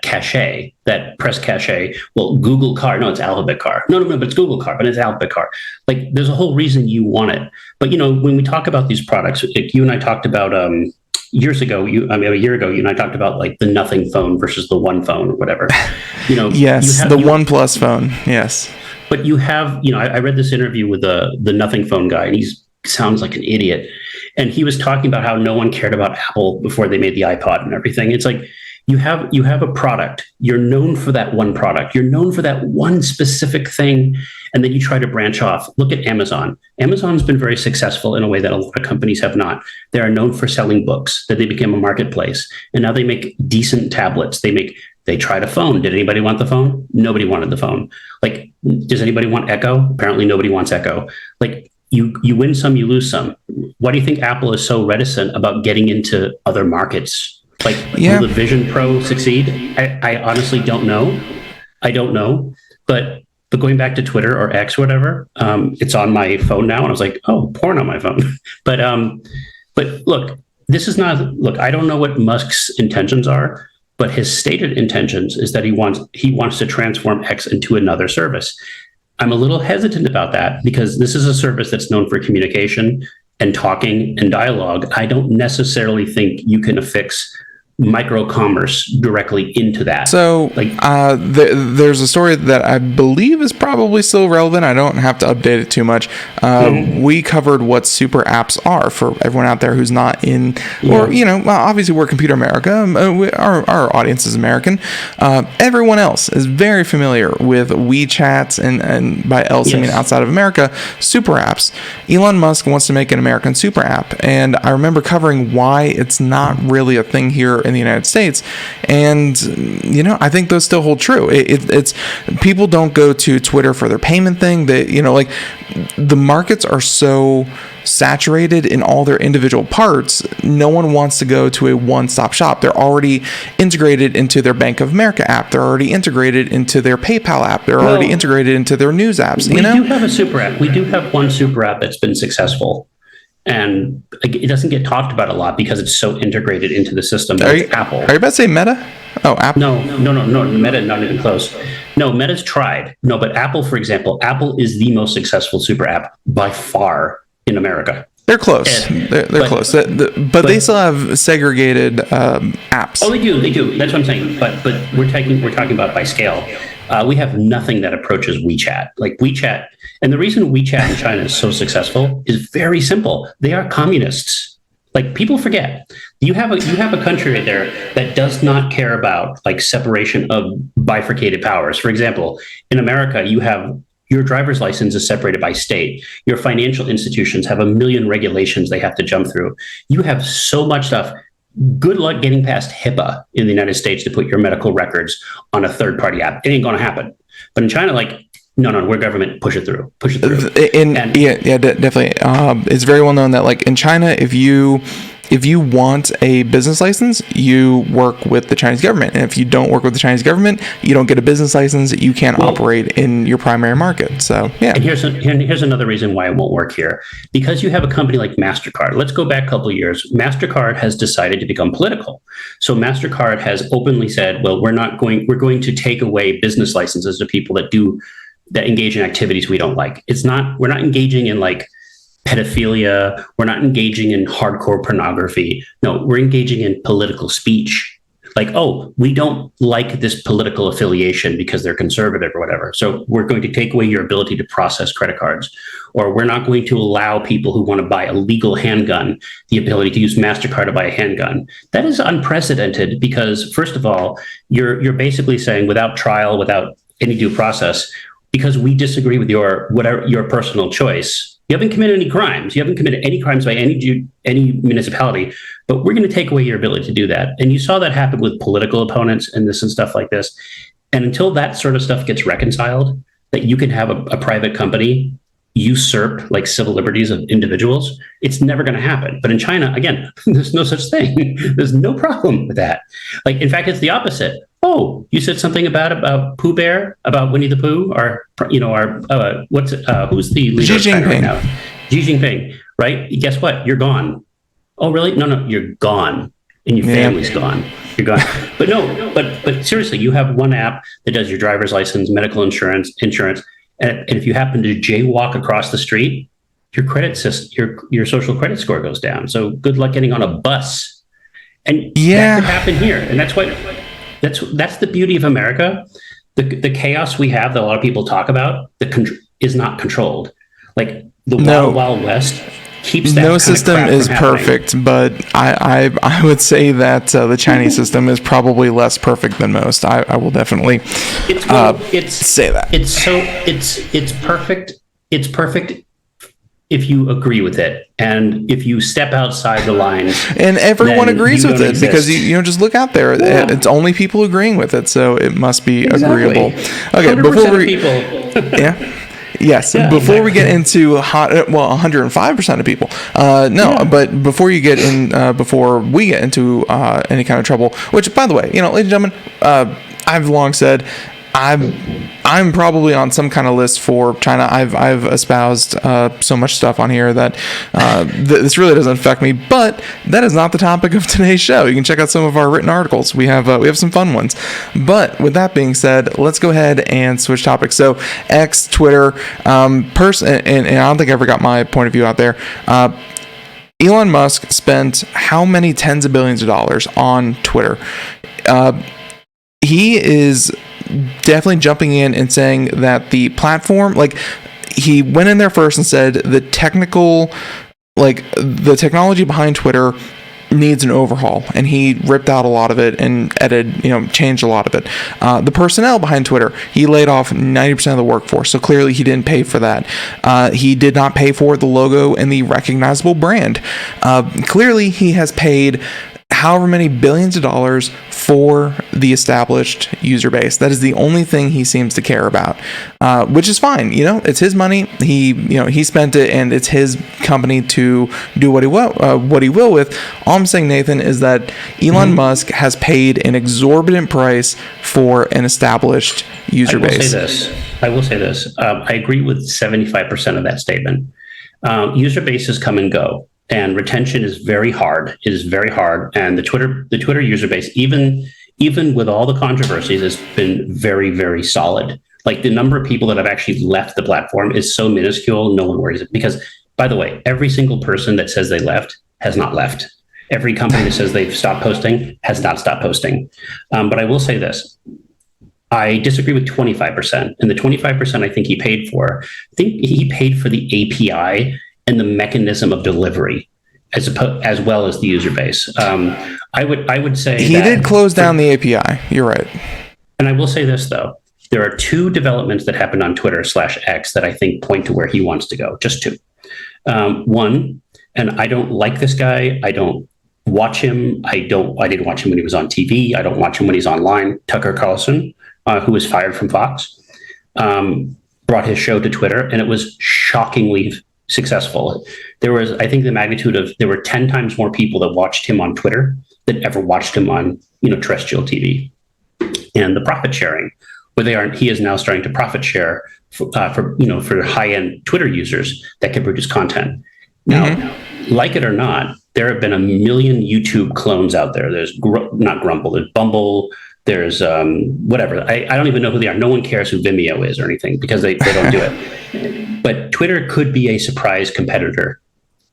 cachet, that press cachet. Well, Google Car, no, it's Alphabet Car. No, but it's Google Car, but it's Alphabet Car. Like, there's a whole reason you want it. But when we talk about these products, you and I talked about years ago. A year ago, you and I talked about like the nothing phone versus the one phone or whatever. Yes, the OnePlus phone. Yes. But you have, I read this interview with the nothing phone guy, and he sounds like an idiot. And he was talking about how no one cared about Apple before they made the iPod and everything. It's like, you have a product. You're known for that one product. You're known for that one specific thing. And then you try to branch off. Look at Amazon. Amazon's been very successful in a way that a lot of companies have not. They are known for selling books, that they became a marketplace. And now they make decent tablets. They tried a phone. Did anybody want the phone? Nobody wanted the phone. Like, does anybody want Echo? Apparently nobody wants Echo. Like, you win some, you lose some. Why do you think Apple is so reticent about getting into other markets? Like, will the Vision Pro succeed? I honestly don't know. I don't know. But going back to Twitter or X, or whatever, it's on my phone now, and I was like, oh, porn on my phone. But look, this is not. Look, I don't know what Musk's intentions are, but his stated intentions is that he wants to transform X into another service. I'm a little hesitant about that, because this is a service that's known for communication and talking and dialogue. I don't necessarily think you can affix micro commerce directly into that. So there's a story that I believe is probably still relevant. I don't have to update it too much. We covered what super apps are for everyone out there who's not in, or obviously we're Computer America. Our audience is American. Everyone else is very familiar with WeChat, and by else I mean outside of America, super apps. Elon Musk wants to make an American super app, and I remember covering why it's not really a thing here in the United States, and I think those still hold true. It's people don't go to Twitter for their payment thing. They the markets are so saturated in all their individual parts. No one wants to go to a one-stop shop. They're already integrated into their Bank of America app. They're already integrated into their PayPal app. They're already integrated into their news apps. We do have a super app. We do have one super app that's been successful. And it doesn't get talked about a lot because it's so integrated into the system. Apple. Are you about to say Meta? Oh, Apple. No. Meta, not even close. No, Meta's tried. No, but Apple, for example, Apple is the most successful super app by far in America. They're close. They're close. But they still have segregated apps. Oh, they do. That's what I'm saying. But we're talking about by scale. We have nothing that approaches WeChat. Like WeChat, and the reason WeChat in China is so successful is very simple. They are communists. Like, people forget. You have a country right there that does not care about like separation of bifurcated powers. For example, in America, you have your driver's license is separated by state. Your financial institutions have a million regulations they have to jump through. You have so much stuff. Good luck getting past HIPAA in the United States to put your medical records on a third-party app. It ain't going to happen. But in China, like, no, we're government. Push it through. Definitely. It's very well known that, like, in China, if you if you want a business license, you work with the Chinese government. And if you don't work with the Chinese government, you don't get a business license. You can't operate in your primary market. So, yeah. And here's another reason why it won't work here. Because you have a company like MasterCard. Let's go back a couple of years. MasterCard has decided to become political. So MasterCard has openly said, well, we're going to take away business licenses to people that engage in activities we don't like. We're not engaging in like pedophilia. We're not engaging in hardcore pornography. No, we're engaging in political speech. Like, oh, we don't like this political affiliation because they're conservative or whatever. So we're going to take away your ability to process credit cards. Or we're not going to allow people who want to buy a legal handgun the ability to use MasterCard to buy a handgun. That is unprecedented because, first of all, you're basically saying without trial, without any due process, because we disagree with your personal choice. You haven't committed any crimes. You haven't committed any crimes by any municipality, but we're going to take away your ability to do that. And you saw that happen with political opponents and stuff like this. And until that sort of stuff gets reconciled, that you can have a private company usurp like civil liberties of individuals, it's never going to happen. But in China, again, there's no such thing. There's no problem with that. Like, in fact, it's the opposite. Oh, you said something about Pooh Bear, about Winnie the Pooh, who's the leader of China right now? Xi Jinping, right? Guess what? You're gone. Oh, really? No, you're gone, and your family's gone. You're gone. But seriously, you have one app that does your driver's license, medical insurance, and if you happen to jaywalk across the street, your credit system, your social credit score goes down. So good luck getting on a bus. And that could happen here, and that's why. That's the beauty of America. The chaos we have that a lot of people talk about is not controlled. Like the Wild West keeps that. No system is perfect, but I would say that the Chinese system is probably less perfect than most. I will definitely say that. It's perfect. It's perfect if you agree with it, and if you step outside the lines, and everyone agrees with it, because you just look out there. Yeah. It's only people agreeing with it, so it must be agreeable. Okay, before we before we get into 105% of people, but before we get into any kind of trouble, which, by the way, ladies and gentlemen, I've long said I'm probably on some kind of list for China. I've espoused so much stuff on here that this really doesn't affect me, but that is not the topic of today's show. You can check out some of our written articles. We have some fun ones. But with that being said, let's go ahead and switch topics. So X, Twitter, and I don't think I ever got my point of view out there. Elon Musk spent how many tens of billions of dollars on Twitter? He is definitely jumping in and saying that the platform, like, he went in there first and said the technology behind Twitter needs an overhaul, and he ripped out a lot of it and changed a lot of it. The personnel behind Twitter, he laid off 90% of the workforce, so clearly he didn't pay for that. He did not pay for the logo and the recognizable brand. Clearly he has paid however many billions of dollars for the established user base. That is the only thing he seems to care about, which is fine. It's his money. He spent it, and it's his company to do what he will with. All I'm saying, Nathan, is that Elon Musk has paid an exorbitant price for an established user base. I will say this. I agree with 75% of that statement. User bases come and go. And retention is very hard. It is very hard. And the Twitter user base, even with all the controversies, has been very, very solid. Like, the number of people that have actually left the platform is so minuscule, no one worries it. Because, by the way, every single person that says they left has not left. Every company that says they've stopped posting has not stopped posting. But I will say this. I disagree with 25%. And the 25% I think he paid for, the API and the mechanism of delivery, as well as the user base. I would say he did close down the API. You're right. And I will say this, though. There are two developments that happened on Twitter/X that I think point to where he wants to go. Just two. One, and I don't like this guy. I don't watch him. I didn't watch him when he was on TV. I don't watch him when he's online. Tucker Carlson, who was fired from Fox, brought his show to Twitter, and it was shockingly successful. There was, I think, there were 10 times more people that watched him on Twitter than ever watched him on, terrestrial TV. And the profit sharing, he is now starting to profit share for high-end Twitter users that can produce content. Now, like it or not, there have been a million YouTube clones out there. There's not Grumble, there's Bumble, there's whatever. I don't even know who they are. No one cares who Vimeo is or anything because they don't do it. But Twitter could be a surprise competitor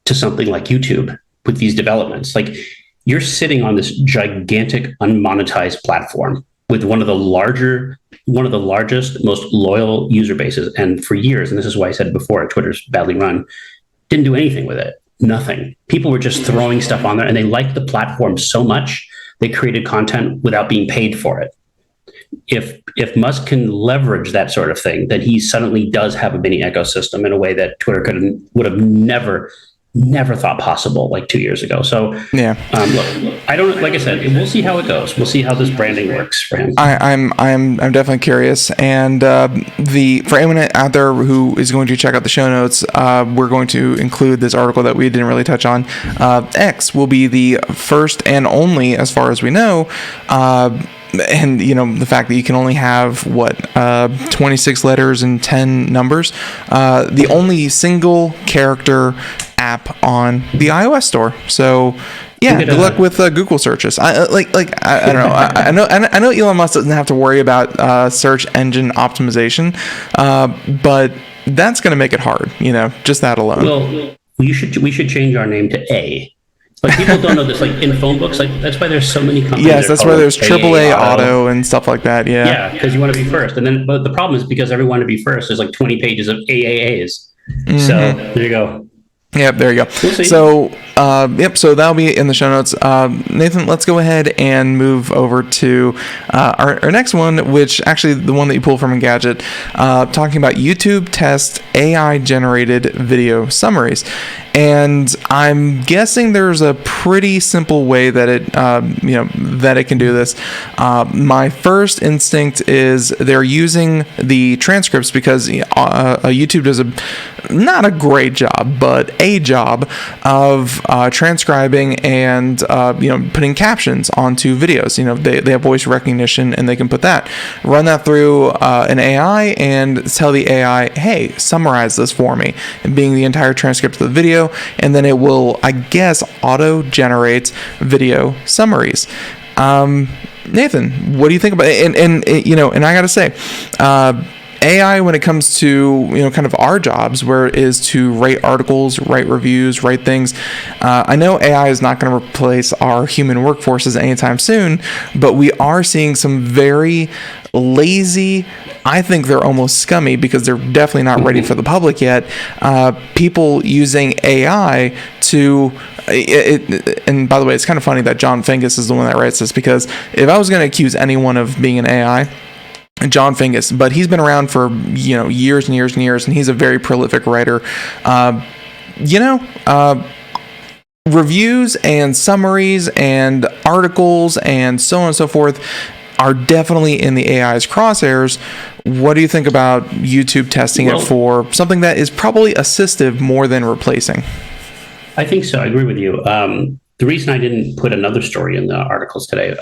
to something like YouTube with these developments. Like, you're sitting on this gigantic unmonetized platform with one of the largest, most loyal user bases. And for years, and this is why I said before, Twitter's badly run, didn't do anything with it. Nothing. People were just throwing stuff on there, and they liked the platform so much they created content without being paid for it. If Musk can leverage that sort of thing, then he suddenly does have a mini ecosystem in a way that Twitter would have never thought possible like 2 years ago. So yeah, look, I don't, like I said, we'll see how it goes. We'll see how this branding works for him. I'm definitely curious. And for anyone out there who is going to check out the show notes, we're going to include this article that we didn't really touch on. X will be the first and only, as far as we know, and the fact that you can only have 26 letters and 10 numbers, the only single character app on the iOS store. So yeah, good luck with Google searches. I don't know. I know Elon Musk doesn't have to worry about search engine optimization, but that's going to make it hard. Just that alone. Well, we should change our name to A. Like, people don't know this. Like, in phone books, like, that's why there's so many companies. Yes, that's why there's AAA Auto and stuff like that. Yeah, because you want to be first. And then, but the problem is, because everyone to be first, there's like 20 pages of AAAs. Mm-hmm. So there you go. Yep, there you go. We'll see. So, so that'll be in the show notes. Nathan, let's go ahead and move over to our next one, which actually the one that you pulled from Engadget, talking about YouTube test AI-generated video summaries. And I'm guessing there's a pretty simple way that it can do this. My first instinct is they're using the transcripts because YouTube does not a great job, but a job of transcribing and putting captions onto videos. They have voice recognition, and they can run that through an AI and tell the AI, hey, summarize this for me, and being the entire transcript of the video, and then it will, I guess, auto generate video summaries. Nathan, what do you think about it? And I gotta say, AI, when it comes to kind of our jobs, where it is to write articles, write reviews, write things, I know AI is not going to replace our human workforces anytime soon, but we are seeing some very lazy, I think they're almost scummy, because they're definitely not ready for the public yet, people using AI to and by the way, it's kind of funny that John Fingus is the one that writes this, because if I was going to accuse anyone of being an AI, John Fingus, but he's been around for years and years and years, and he's a very prolific writer. Reviews and summaries and articles and so on and so forth are definitely in the AI's crosshairs. What do you think about YouTube testing it for something that is probably assistive more than replacing? I think so. I agree with you. The reason I didn't put another story in the articles today,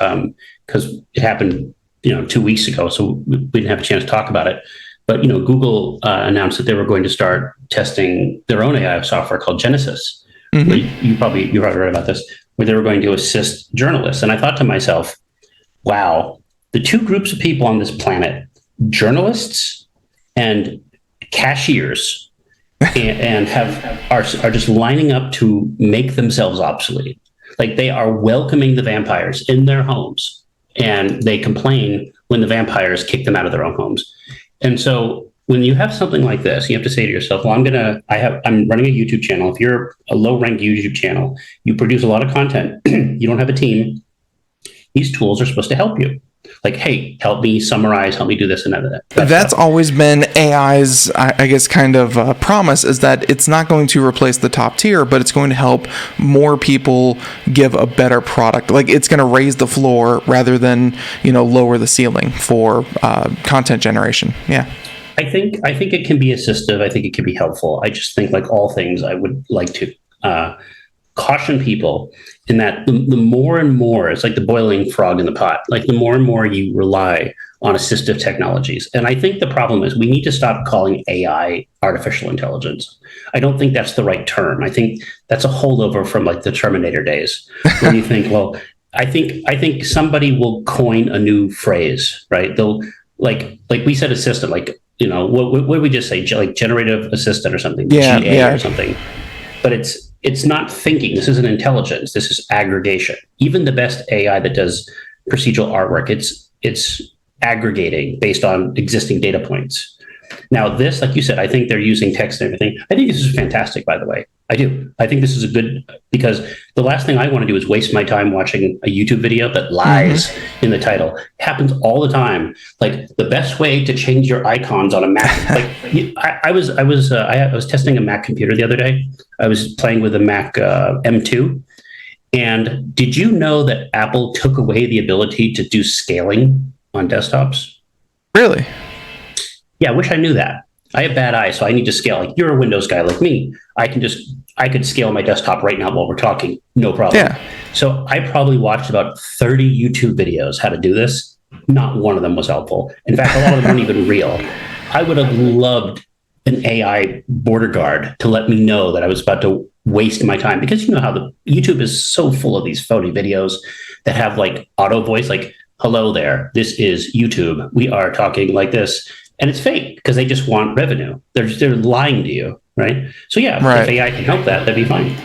because it happened 2 weeks ago, so we didn't have a chance to talk about it. But Google announced that they were going to start testing their own AI software called Genesis. Mm-hmm. You probably read about this, where they were going to assist journalists. And I thought to myself, wow, the two groups of people on this planet, journalists and cashiers, and are just lining up to make themselves obsolete. Like, they are welcoming the vampires in their homes, and they complain when the vampires kick them out of their own homes. And so when you have something like this, you have to say to yourself, well, I'm running a YouTube channel. If you're a low-ranked YouTube channel, you produce a lot of content, you don't have a team, these tools are supposed to help you. Like, hey, help me summarize, help me do this and that. That's always been AI's, I guess, kind of promise, is that it's not going to replace the top tier, but it's going to help more people give a better product. Like, it's going to raise the floor rather than, lower the ceiling for content generation. Yeah. I think it can be assistive. I think it can be helpful. I just think, like all things, I would like to caution people in that the more and more, it's like the boiling frog in the pot. Like the more and more you rely on assistive technologies, and I think the problem is we need to stop calling AI artificial intelligence. I don't think that's the right term. I think that's a holdover from like the Terminator days, where you think, well, I think somebody will coin a new phrase, right? They'll like we said assistant, like, you know, what would we just say, like generative assistant or something, GA or something. But it's not thinking. This isn't intelligence. This is aggregation. Even the best AI that does procedural artwork, it's aggregating based on existing data points. Now, this, like you said, I think they're using text and everything. I think this is fantastic, by the way. I do. I think this is a good, because the last thing I want to do is waste my time watching a YouTube video that lies in the title. It happens all the time. Like the best way to change your icons on a Mac. Like I was testing a Mac computer the other day. I was playing with a Mac M2. And did you know that Apple took away the ability to do scaling on desktops? Really? Yeah, I wish I knew that. I have bad eyes, so I need to scale. Like you're a Windows guy like me. I could scale my desktop right now while we're talking, no problem. Yeah. So I probably watched about 30 YouTube videos how to do this. Not one of them was helpful. In fact, a lot of them weren't even real. I would have loved an AI border guard to let me know that I was about to waste my time, because you know how the YouTube is so full of these phony videos that have like auto voice, like, hello there, this is YouTube. We are talking like this. And it's fake because they just want revenue. They're lying to you, right? So yeah, if AI can help that, that'd be fine.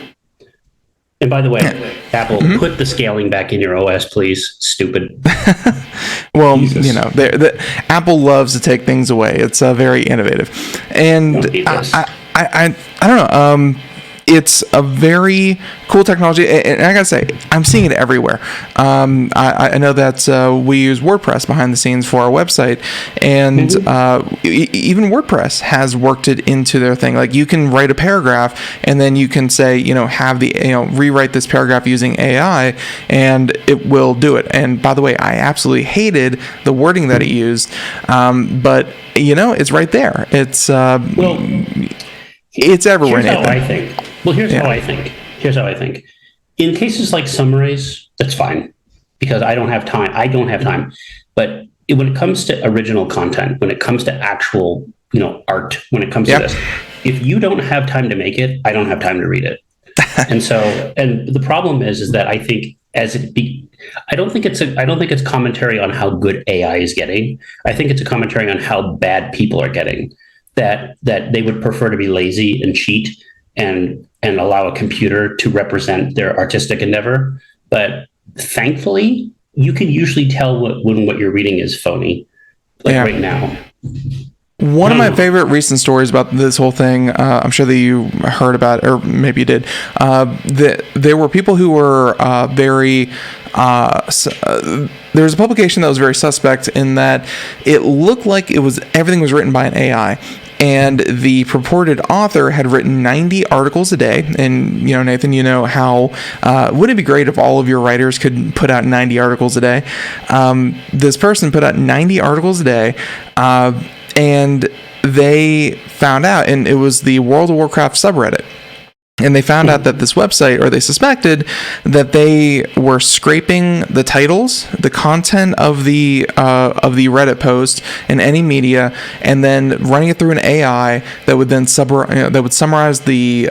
And by the way, Apple, put the scaling back in your OS, please. Stupid. Well, Jesus. you know, Apple loves to take things away. It's very innovative, and I don't know. It's a very cool technology, and I gotta say, I'm seeing it everywhere. I know that we use WordPress behind the scenes for our website, and even WordPress has worked it into their thing. Like you can write a paragraph, and then you can say, you know, rewrite this paragraph using AI, and it will do it. And by the way, I absolutely hated the wording that it used, but you know, it's right there. It's it's everywhere. Here's how I think. Well, here's how I think. Here's how I think. In cases like Summaries, that's fine, because I don't have time. But when it comes to original content, when it comes to actual, you know, art, when it comes to this, if you don't have time to make it, I don't have time to read it. And the problem is that I think I don't think it's commentary on how good AI is getting. I think it's a commentary on how bad people are getting. That they would prefer to be lazy and cheat and allow a computer to represent their artistic endeavor. But thankfully, you can usually tell when what you're reading is phony, right now. One of my favorite recent stories about this whole thing, I'm sure that you heard about it, or maybe you did, there were people who were there was a publication that was very suspect in that it looked like everything was written by an AI. And the purported author had written 90 articles a day. And, you know, Nathan, you know how, wouldn't it be great if all of your writers could put out 90 articles a day? This person put out 90 articles a day, and they found out, and it was the World of Warcraft subreddit. And they found out that this website, or they suspected that they were scraping the titles, the content of the Reddit post in any media, and then running it through an AI that would then summarize the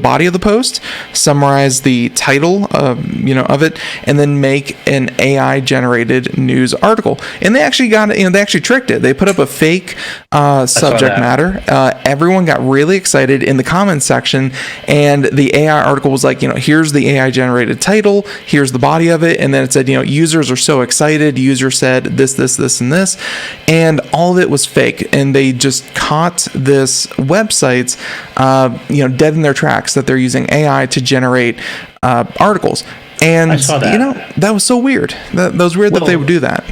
body of the post, summarize the title of it, and then make an AI generated news article. And they actually they actually tricked it. They put up a fake subject matter. Everyone got really excited in the comments section, and the AI article was like, here's the AI generated title, here's the body of it, and then it said, users are so excited, user said this, and this, and all of it was fake. And they just caught this websites dead in their tracks, that they're using AI to generate articles. And I saw that. That was so weird. That was weird that they would do that.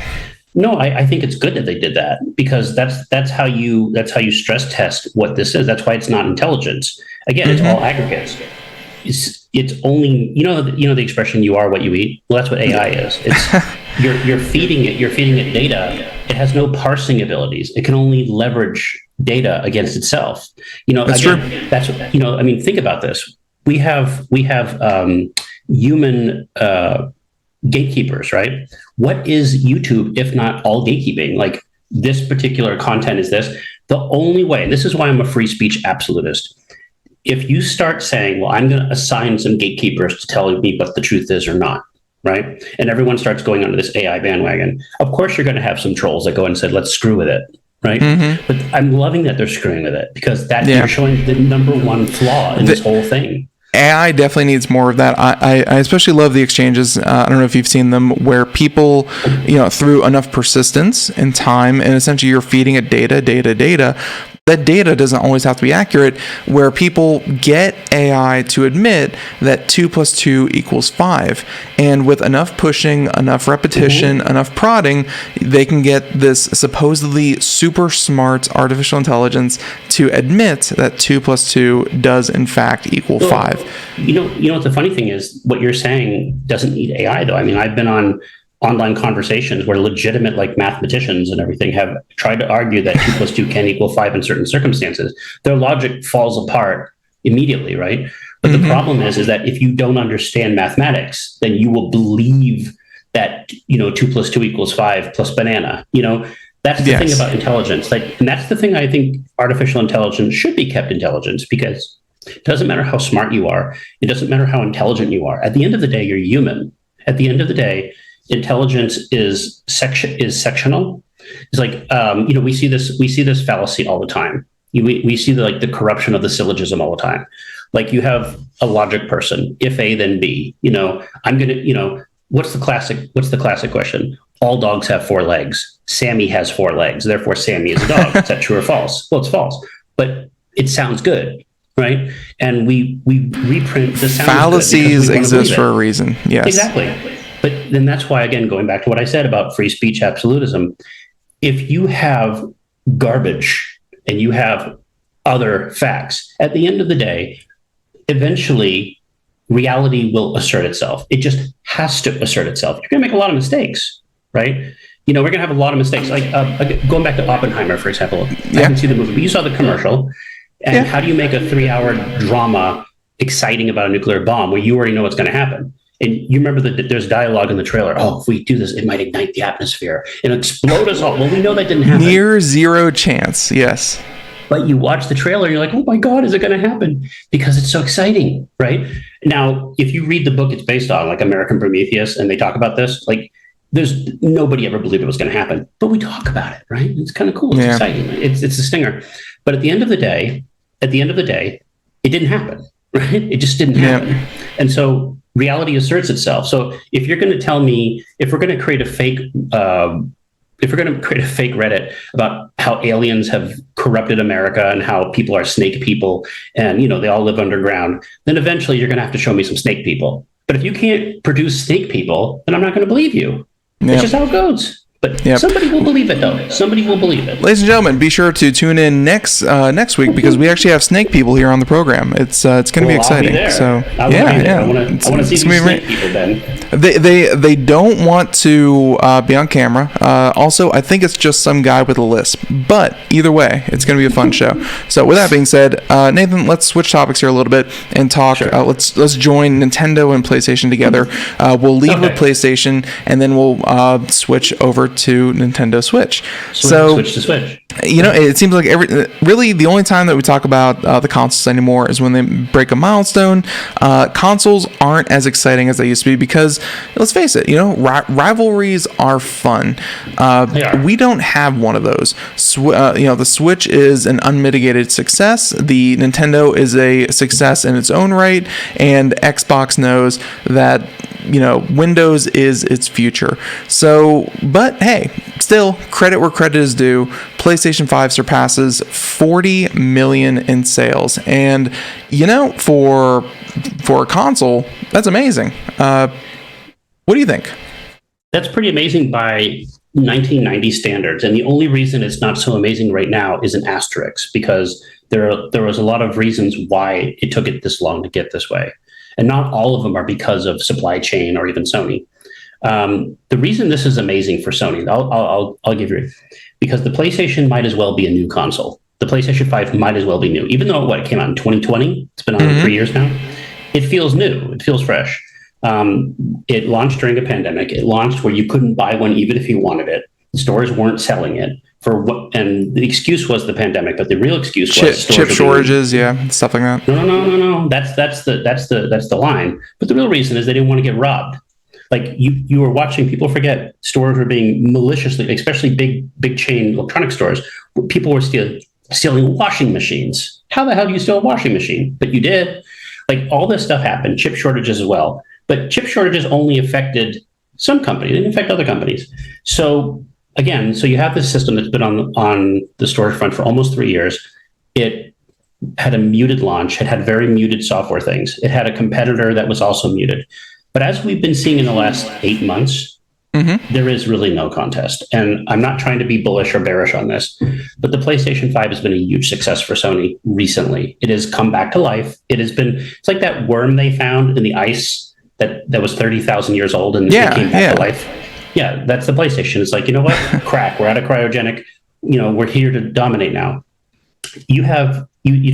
No, I think it's good that they did that, because that's how you stress test what this is. That's why it's not intelligence. Again, it's all aggregates. It's only the expression "you are what you eat." Well, that's what AI is. It's you're feeding it data, It has no parsing abilities. It can only leverage data against itself. That's again, true. that's I mean, think about this. We have human gatekeepers, right? What is YouTube if not all gatekeeping? Like, this particular content is this. The only way, and this is why I'm a free speech absolutist. If you start saying, well, I'm going to assign some gatekeepers to tell me what the truth is or not, right? And everyone starts going onto this AI bandwagon. Of course, you're going to have some trolls that go and say, let's screw with it, right? Mm-hmm. But I'm loving that they're screwing with it, because you're showing the number one flaw in this whole thing. AI definitely needs more of that. I especially love the exchanges. I don't know if you've seen them, where people, through enough persistence and time, and essentially you're feeding it data. That data doesn't always have to be accurate, where people get AI to admit that 2 + 2 = 5. And with enough pushing, enough repetition, enough prodding, they can get this supposedly super smart artificial intelligence to admit that 2 + 2 does in fact equal 5. You know what the funny thing is? What you're saying doesn't need AI, though. I mean, I've been on online conversations where legitimate, like, mathematicians and everything have tried to argue that 2 + 2 can equal 5 in certain circumstances. Their logic falls apart immediately, right? But the problem is that if you don't understand mathematics, then you will believe that 2 + 2 = 5 plus banana. That's the thing about intelligence. And that's the thing I think artificial intelligence should be kept intelligence, because it doesn't matter how smart you are. It doesn't matter how intelligent you are. At the end of the day, you're human. At the end of the day, intelligence is sectional. It's like, we see this fallacy all the time. We see the corruption of the syllogism all the time. Like, you have a logic person, if A then B. I'm gonna, what's the classic question? All dogs have 4 legs. Sammy has 4 legs. Therefore, Sammy is a dog. Is that true or false? Well, it's false, but it sounds good, right? And we reprint the sound. Fallacies exist for a reason. Yes, exactly. But then that's why, again, going back to what I said about free speech absolutism, if you have garbage and you have other facts, at the end of the day, eventually reality will assert itself. It just has to assert itself. You're going to make a lot of mistakes, right? We're going to have a lot of mistakes. Like, going back to Oppenheimer, for example. I didn't see the movie, but you saw the commercial. And how do you make a 3-hour drama exciting about a nuclear bomb where you already know what's going to happen? And you remember that there's dialogue in the trailer. Oh, if we do this, it might ignite the atmosphere and explode us all. Well, we know that didn't happen. Near zero chance, yes. But you watch the trailer and you're like, oh my God, is it going to happen? Because it's so exciting, right? Now, if you read the book it's based on, like American Prometheus, and they talk about this, like, there's nobody ever believed it was going to happen. But we talk about it, right? It's kind of cool. It's exciting. It's a stinger. But at the end of the day, it didn't happen, right? It just didn't happen. And so reality asserts itself. So if you're going to tell me, if we're going to create a fake Reddit about how aliens have corrupted America and how people are snake people and, they all live underground, then eventually you're going to have to show me some snake people. But if you can't produce snake people, then I'm not going to believe you. It's just how it goes. But somebody will believe it, though. Somebody will believe it. Ladies and gentlemen, be sure to tune in next week, because we actually have snake people here on the program. It's going to be exciting. So I want to see some snake people then. They don't want to be on camera. Also, I think it's just some guy with a lisp. But either way, it's going to be a fun show. So with that being said, Nathan, let's switch topics here a little bit and talk. Sure. Let's join Nintendo and PlayStation together. We'll lead with PlayStation, and then we'll switch over to Nintendo Switch. Switch to Switch. It seems like really the only time that we talk about the consoles anymore is when they break a milestone. Consoles aren't as exciting as they used to be because, let's face it, rivalries are fun. We don't have one of those. The Switch is an unmitigated success. The Nintendo is a success in its own right, and Xbox knows that Windows is its future. So, but hey, still, credit where credit is due. PlayStation 5 surpasses 40 million in sales. And, for a console, that's amazing. What do you think? That's pretty amazing by 1990 standards. And the only reason it's not so amazing right now is an asterisk, because there was a lot of reasons why it took it this long to get this way. And not all of them are because of supply chain or even Sony. The reason this is amazing for Sony, I'll give you, because the PlayStation might as well be a new console. The PlayStation 5 might as well be new, even though it came out in 2020. It's been on 3 years now. It feels new. It feels fresh. It launched during a pandemic. It launched where you couldn't buy one even if you wanted it. The stores weren't selling it for what, and the excuse was the pandemic, but the real excuse was chip shortages, stuff like that. No. That's the line. But the real reason is they didn't want to get robbed. Like you were watching, people forget stores were being maliciously, especially big chain electronic stores. People were stealing washing machines. How the hell do you steal a washing machine? But you did. Like all this stuff happened. Chip shortages as well. But chip shortages only affected some companies. They didn't affect other companies. So again, you have this system that's been on the storage front for almost 3 years. It had a muted launch. It had very muted software things. It had a competitor that was also muted. But as we've been seeing in the last 8 months, there is really no contest. And I'm not trying to be bullish or bearish on this, but the PlayStation 5 has been a huge success for Sony recently. It has come back to life. It's like that worm they found in the ice that was 30,000 years old and it came back to life. Yeah, that's the PlayStation. It's like, you know what? Crack. We're out of cryogenic. We're here to dominate now. You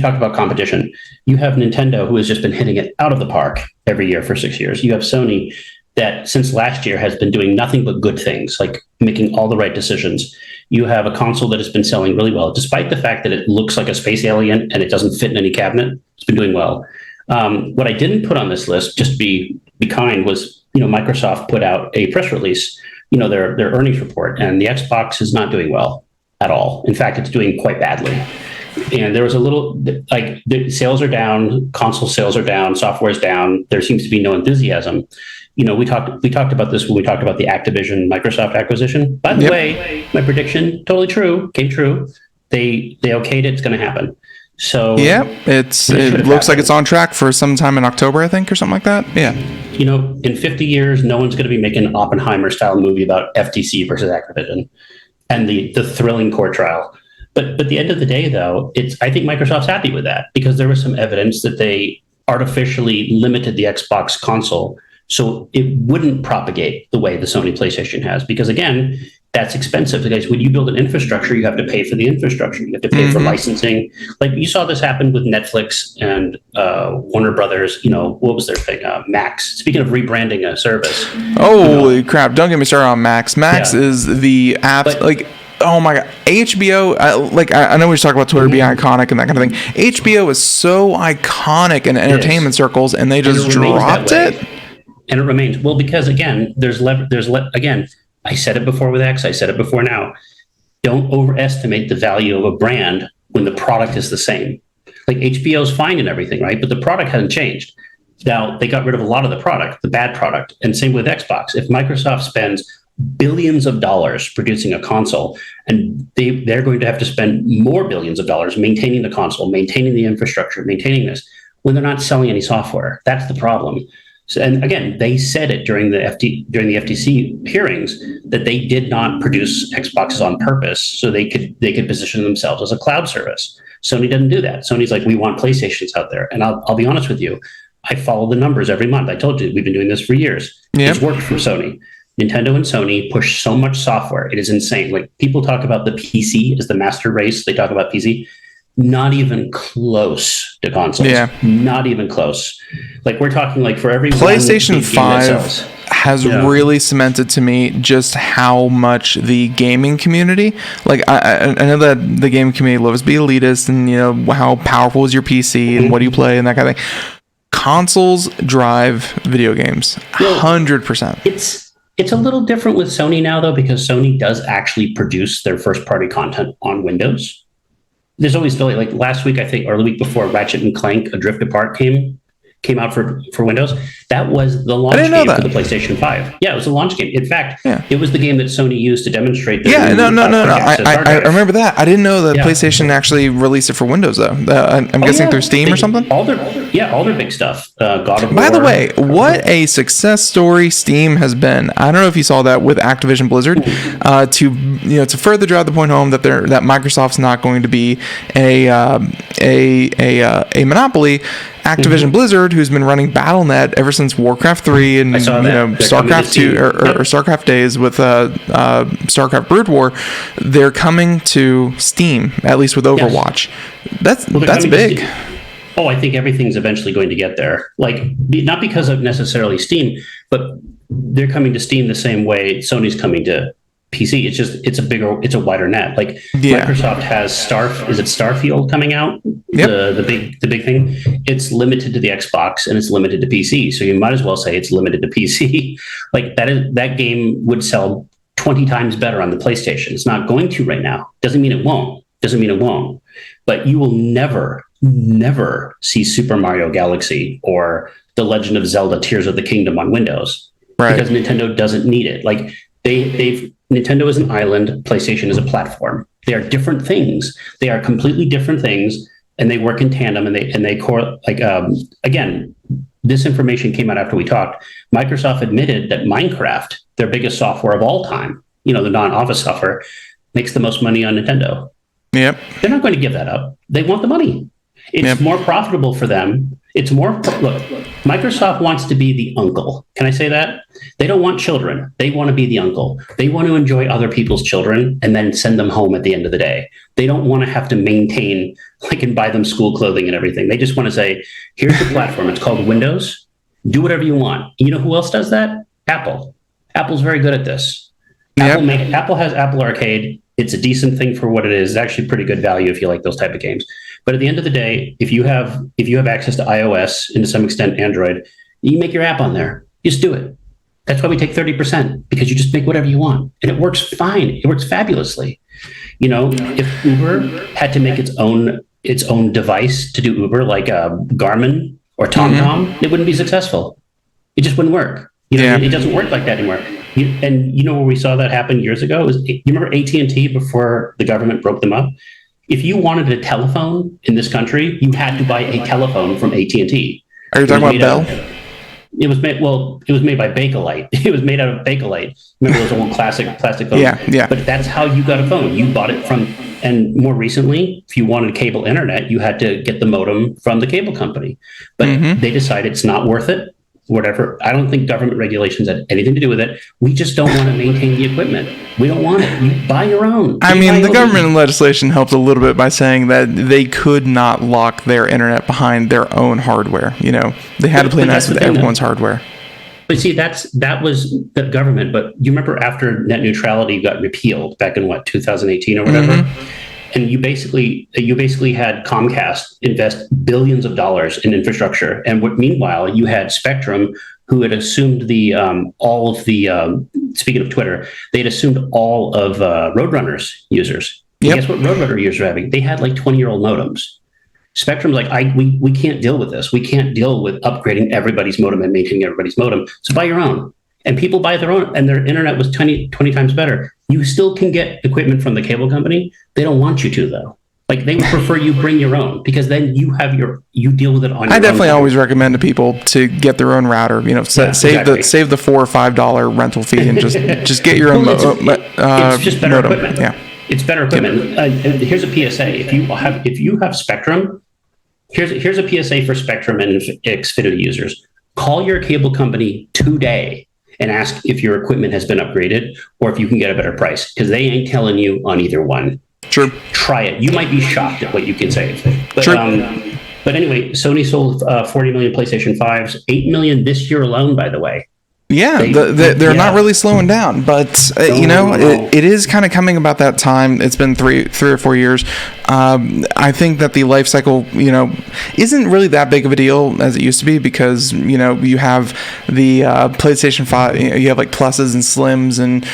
talked about competition. You have Nintendo, who has just been hitting it out of the park every year for 6 years. You have Sony, that since last year has been doing nothing but good things, like making all the right decisions. You have a console that has been selling really well, despite the fact that it looks like a space alien and it doesn't fit in any cabinet. It's been doing well. What I didn't put on this list, just to be kind, was Microsoft put out a press release, their earnings report, and the Xbox is not doing well at all. In fact, it's doing quite badly. And there was a little, like, the sales are down, console sales are down, software is down. There seems to be no enthusiasm. We talked about this when we talked about the Activision Microsoft acquisition. By the way, my prediction totally came true. They okayed it. It's going to happen. So it looks like it's on track for sometime in October, I think, or something like that. Yeah. In 50 years, no one's going to be making an Oppenheimer style movie about FTC versus Activision and the thrilling court trial. But at the end of the day, though, I think Microsoft's happy with that because there was some evidence that they artificially limited the Xbox console so it wouldn't propagate the way the Sony PlayStation has. Because again, that's expensive. Because when you build an infrastructure, you have to pay for the infrastructure. You have to pay for licensing. Like you saw this happen with Netflix and Warner Brothers. What was their thing? Max. Speaking of rebranding a service. Holy crap! Don't get me started on Max. Max is the app. Oh my God, HBO, I know we just talked about Twitter being iconic and that kind of thing. HBO is so iconic in entertainment circles, and they just dropped it. And it remains. Well, because again, again, I said it before with X, I said it before now. Don't overestimate the value of a brand when the product is the same. Like HBO's fine and everything, right? But the product hasn't changed. Now, they got rid of a lot of the product, the bad product, and same with Xbox. If Microsoft spends billions of dollars producing a console, and they're going to have to spend more billions of dollars maintaining the console, maintaining the infrastructure, maintaining this, when they're not selling any software. That's the problem. So, and again, they said it during the FTC hearings that they did not produce Xboxes on purpose so they could position themselves as a cloud service. Sony doesn't do that. Sony's like, we want PlayStations out there. And I'll be honest with you, I follow the numbers every month. I told you, we've been doing this for years. Yep. It's worked for Sony. Nintendo and Sony push so much software. It is insane. Like people talk about the PC as the master race. They talk about PC. Not even close to consoles. Yeah. Not even close. Like we're talking like for every PlayStation 5 has really cemented to me just how much the gaming community, like I know that the gaming community loves to be elitist and how powerful is your PC and what do you play and that kind of thing. Consoles drive video games 100%. It's a little different with Sony now though, because Sony does actually produce their first party content on Windows. There's always like last week, I think, or the week before, Ratchet and Clank: Adrift Apart came out for Windows. That was the launch game for the PlayStation 5. Yeah, it was a launch game. In fact, it was the game that Sony used to demonstrate. No. I remember that. I didn't know that PlayStation actually released it for Windows though. I'm guessing through Steam or something. All their big stuff. God of War. By the way, what a success story Steam has been. I don't know if you saw that with Activision Blizzard. To further drive the point home that Microsoft's not going to be a monopoly. Activision Blizzard, who's been running BattleNet ever since Warcraft 3 and StarCraft 2 or StarCraft days with StarCraft Brood War, they're coming to Steam, at least with Overwatch. Yes. That's big. I think everything's eventually going to get there. Like, not because of necessarily Steam, but they're coming to Steam the same way Sony's coming to PC. It's a wider net. Like Microsoft has Starfield coming out, the big thing. It's limited to the Xbox and it's limited to PC. So you might as well say it's limited to PC. Like that game would sell 20 times better on the PlayStation. It's not going to right now. Doesn't mean it won't. But you will never see Super Mario Galaxy or The Legend of Zelda Tears of the Kingdom on Windows, because Nintendo doesn't need it. Like Nintendo is an island, PlayStation is a platform. They are different things. They are completely different things, and they work in tandem. Again, this information came out after we talked. Microsoft admitted that Minecraft, their biggest software of all time, the non-Office software, makes the most money on Nintendo. Yep. They're not going to give that up. They want the money. It's more profitable for them. Look, Microsoft wants to be the uncle. Can I say that? They don't want children. They want to be the uncle. They want to enjoy other people's children and then send them home at the end of the day. They don't want to have to maintain, and buy them school clothing and everything. They just want to say, here's the platform. It's called Windows. Do whatever you want. You know who else does that? Apple. Apple's very good at this. Apple has Apple Arcade. It's a decent thing for what it is. It's actually pretty good value if you like those type of games. But at the end of the day, if you have access to iOS and to some extent Android, you make your app on there. You just do it. That's why we take 30%, because you just make whatever you want, and it works fine. It works fabulously. If Uber had to make its own device to do Uber, like Garmin or TomTom, it wouldn't be successful. It just wouldn't work. It doesn't work like that anymore. Where we saw that happen years ago you remember AT&T before the government broke them up? If you wanted a telephone in this country, you had to buy a telephone from AT&T. Are you talking about Bell? It was made by Bakelite. It was made out of Bakelite. Remember those old classic plastic phones? Yeah. But that's how you got a phone. You bought it from, and more recently, if you wanted cable internet, you had to get the modem from the cable company. But they decided it's not worth it. Whatever. I don't think government regulations had anything to do with it. We just don't want to maintain the equipment. We don't want it. You buy your own. The government legislation helped a little bit by saying that they could not lock their internet behind their own hardware. They had to play nice with everyone's hardware. But see, that was the government. But you remember after net neutrality got repealed back in 2018 or whatever? And you basically had Comcast invest billions of dollars in infrastructure, and meanwhile you had Spectrum, who had assumed all of the speaking of Twitter, they'd assumed all of Roadrunner's users. Yep. Guess what Roadrunner users are having? They had 20-year-old modems. Spectrum's we can't deal with this. We can't deal with upgrading everybody's modem and maintaining everybody's modem. So buy your own. And people buy their own, and their internet was 20 times better. You still can get equipment from the cable company. They don't want you to, though. They would prefer you bring your own, because then you deal with it on your own. I definitely always recommend to people to get their own router. Save the $4 or $5 rental fee and just get your own. It's just better modem. Equipment. Yeah, it's better equipment. And here's a PSA: if you have Spectrum, here's a PSA for Spectrum and Xfinity users: call your cable company today and ask if your equipment has been upgraded or if you can get a better price, because they ain't telling you on either one. True. Try it. You might be shocked at what you can save. But, True. But anyway, Sony sold 40 million PlayStation 5s, 8 million this year alone, by the way. Yeah, they're not really slowing down, but it is kind of coming about that time. It's been three or 4 years. I think that the life cycle, isn't really that big of a deal as it used to be, because you have the PlayStation 5, you have pluses and slims and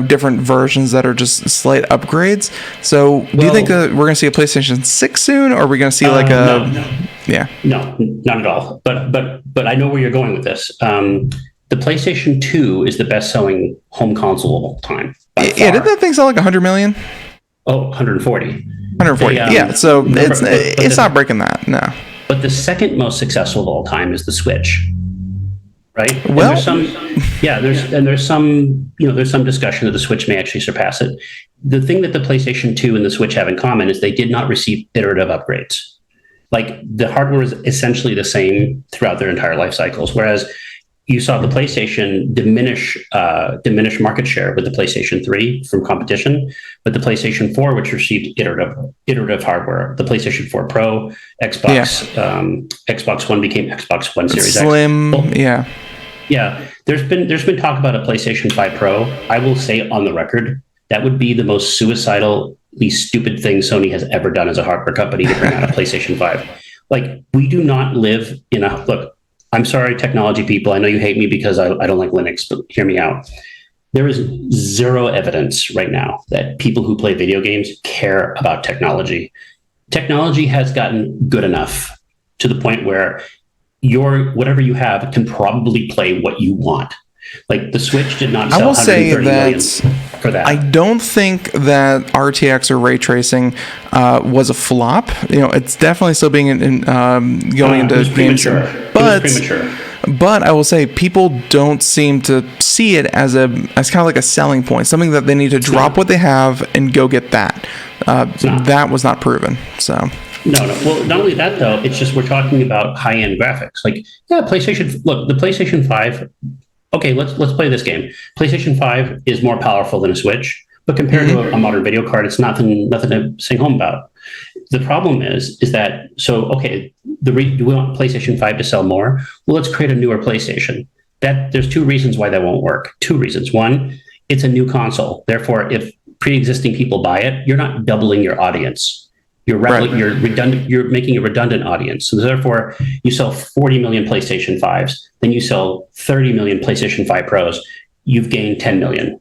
different versions that are just slight upgrades. So do you think that we're going to see a PlayStation 6 soon, or are we going to see No, not at all. But I know where you're going with this. The PlayStation 2 is the best-selling home console of all time. Yeah, did that thing sell 100 million? Oh, 140. 140. Yeah, so it's not breaking that, no. But the second most successful of all time is the Switch, right? Well, there's some discussion that the Switch may actually surpass it. The thing that the PlayStation 2 and the Switch have in common is they did not receive iterative upgrades. Like the hardware is essentially the same throughout their entire life cycles, whereas you saw the PlayStation diminish market share with the PlayStation 3 from competition, but the PlayStation 4, which received iterative hardware, the PlayStation 4 Pro, Xbox One became Xbox One Series Slim, X. Yeah. There's been talk about a PlayStation 5 Pro. I will say on the record, that would be the most suicidally stupid thing Sony has ever done as a hardware company, to bring out a PlayStation 5. Like, we do not live in a look. I'm sorry, technology people. I know you hate me because I don't like Linux, but hear me out. There is zero evidence right now that people who play video games care about technology. Technology has gotten good enough to the point where whatever you have can probably play what you want. Like the Switch did not sell 130 million for that. I don't think that RTX or ray tracing was a flop. It's definitely still being going into games, but I will say people don't seem to see it as kind of like a selling point, something that they need to drop what they have and go get that. That was not proven. So. No. Well, not only that though, it's just we're talking about high-end graphics. Like, yeah, the PlayStation 5. Okay, let's play this game. PlayStation 5 is more powerful than a Switch, but compared to a modern video card, it's nothing to sing home about. The problem is that, do we want PlayStation 5 to sell more? Well, let's create a newer PlayStation. There's two reasons why that won't work. Two reasons. One, it's a new console. Therefore, if pre-existing people buy it, you're not doubling your audience. You're redundant. You're making a redundant audience. So therefore, you sell 40 million PlayStation 5s, then you sell 30 million PlayStation 5 Pros. You've gained 10 million,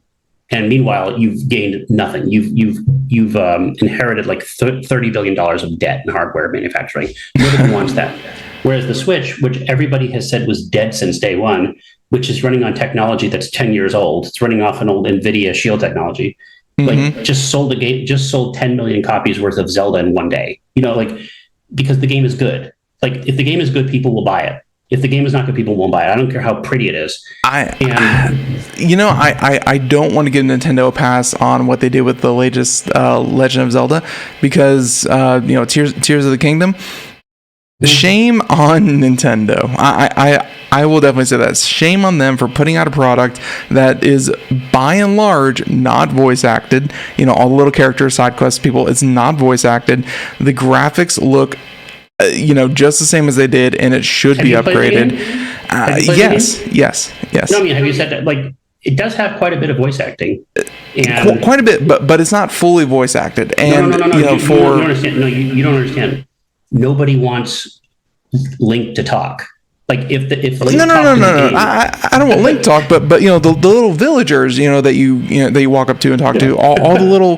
and meanwhile, you've gained nothing. You've inherited like $30 billion of debt in hardware manufacturing. Nobody wants that. Whereas the Switch, which everybody has said was dead since day one, which is running on technology that's 10 years old, it's running off an old NVIDIA Shield technology. Just sold 10 million copies worth of Zelda in one day, because the game is good. Like, if the game is good, people will buy it. If the game is not good, people won't buy it. I don't care how pretty it is. I don't want to give Nintendo a pass on what they did with the latest Legend of Zelda, because Tears of the Kingdom. Shame on Nintendo. I will definitely say that. Shame on them for putting out a product that is, by and large, not voice acted. All the little characters, side quests, people, it's not voice acted. The graphics look, just the same as they did, and it should be upgraded. Yes. No, I mean, have you said that? Like, it does have quite a bit of voice acting. And quite a bit, but it's not fully voice acted. And, no. You don't understand. No, you don't understand. Nobody wants Link to talk. Like, if Link no. I don't want Link talk, but the little villagers, that you walk up to and talk to, all the little,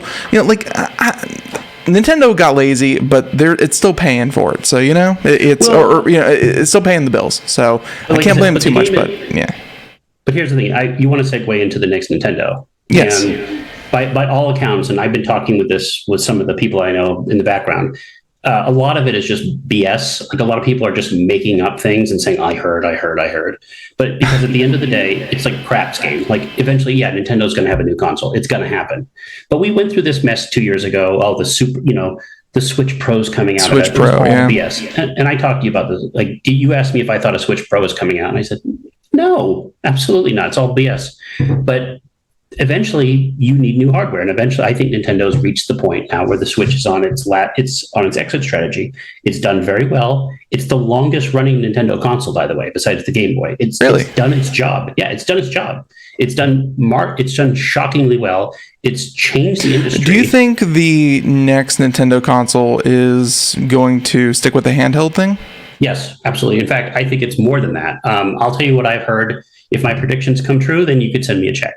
Nintendo got lazy, but it's still paying for it. So it's still paying the bills. So I can't blame them too much. But yeah. But here's the thing: you want to segue into the next Nintendo. Yes. And by all accounts, and I've been talking with some of the people I know in the background. A lot of it is just BS. Like, a lot of people are just making up things and saying, I heard. But because at the end of the day, it's like craps game. Like, eventually, Nintendo's going to have a new console. It's going to happen. But we went through this mess 2 years ago. All the Switch Pro's coming out. Switch Pro, BS. And I talked to you about this. Like, you asked me if I thought a Switch Pro was coming out. And I said, no, absolutely not. It's all BS. But eventually you need new hardware, and eventually I think Nintendo's reached the point now where the Switch is on its exit strategy. It's done very well. It's the longest running Nintendo console, by the way, besides the Game Boy. It's done its job. Yeah, it's done its job. It's done shockingly well. It's changed the industry. Do you think the next Nintendo console is going to stick with the handheld thing? Yes, absolutely. In fact, I think it's more than that. I'll tell you what I've heard. If my predictions come true, then you could send me a check.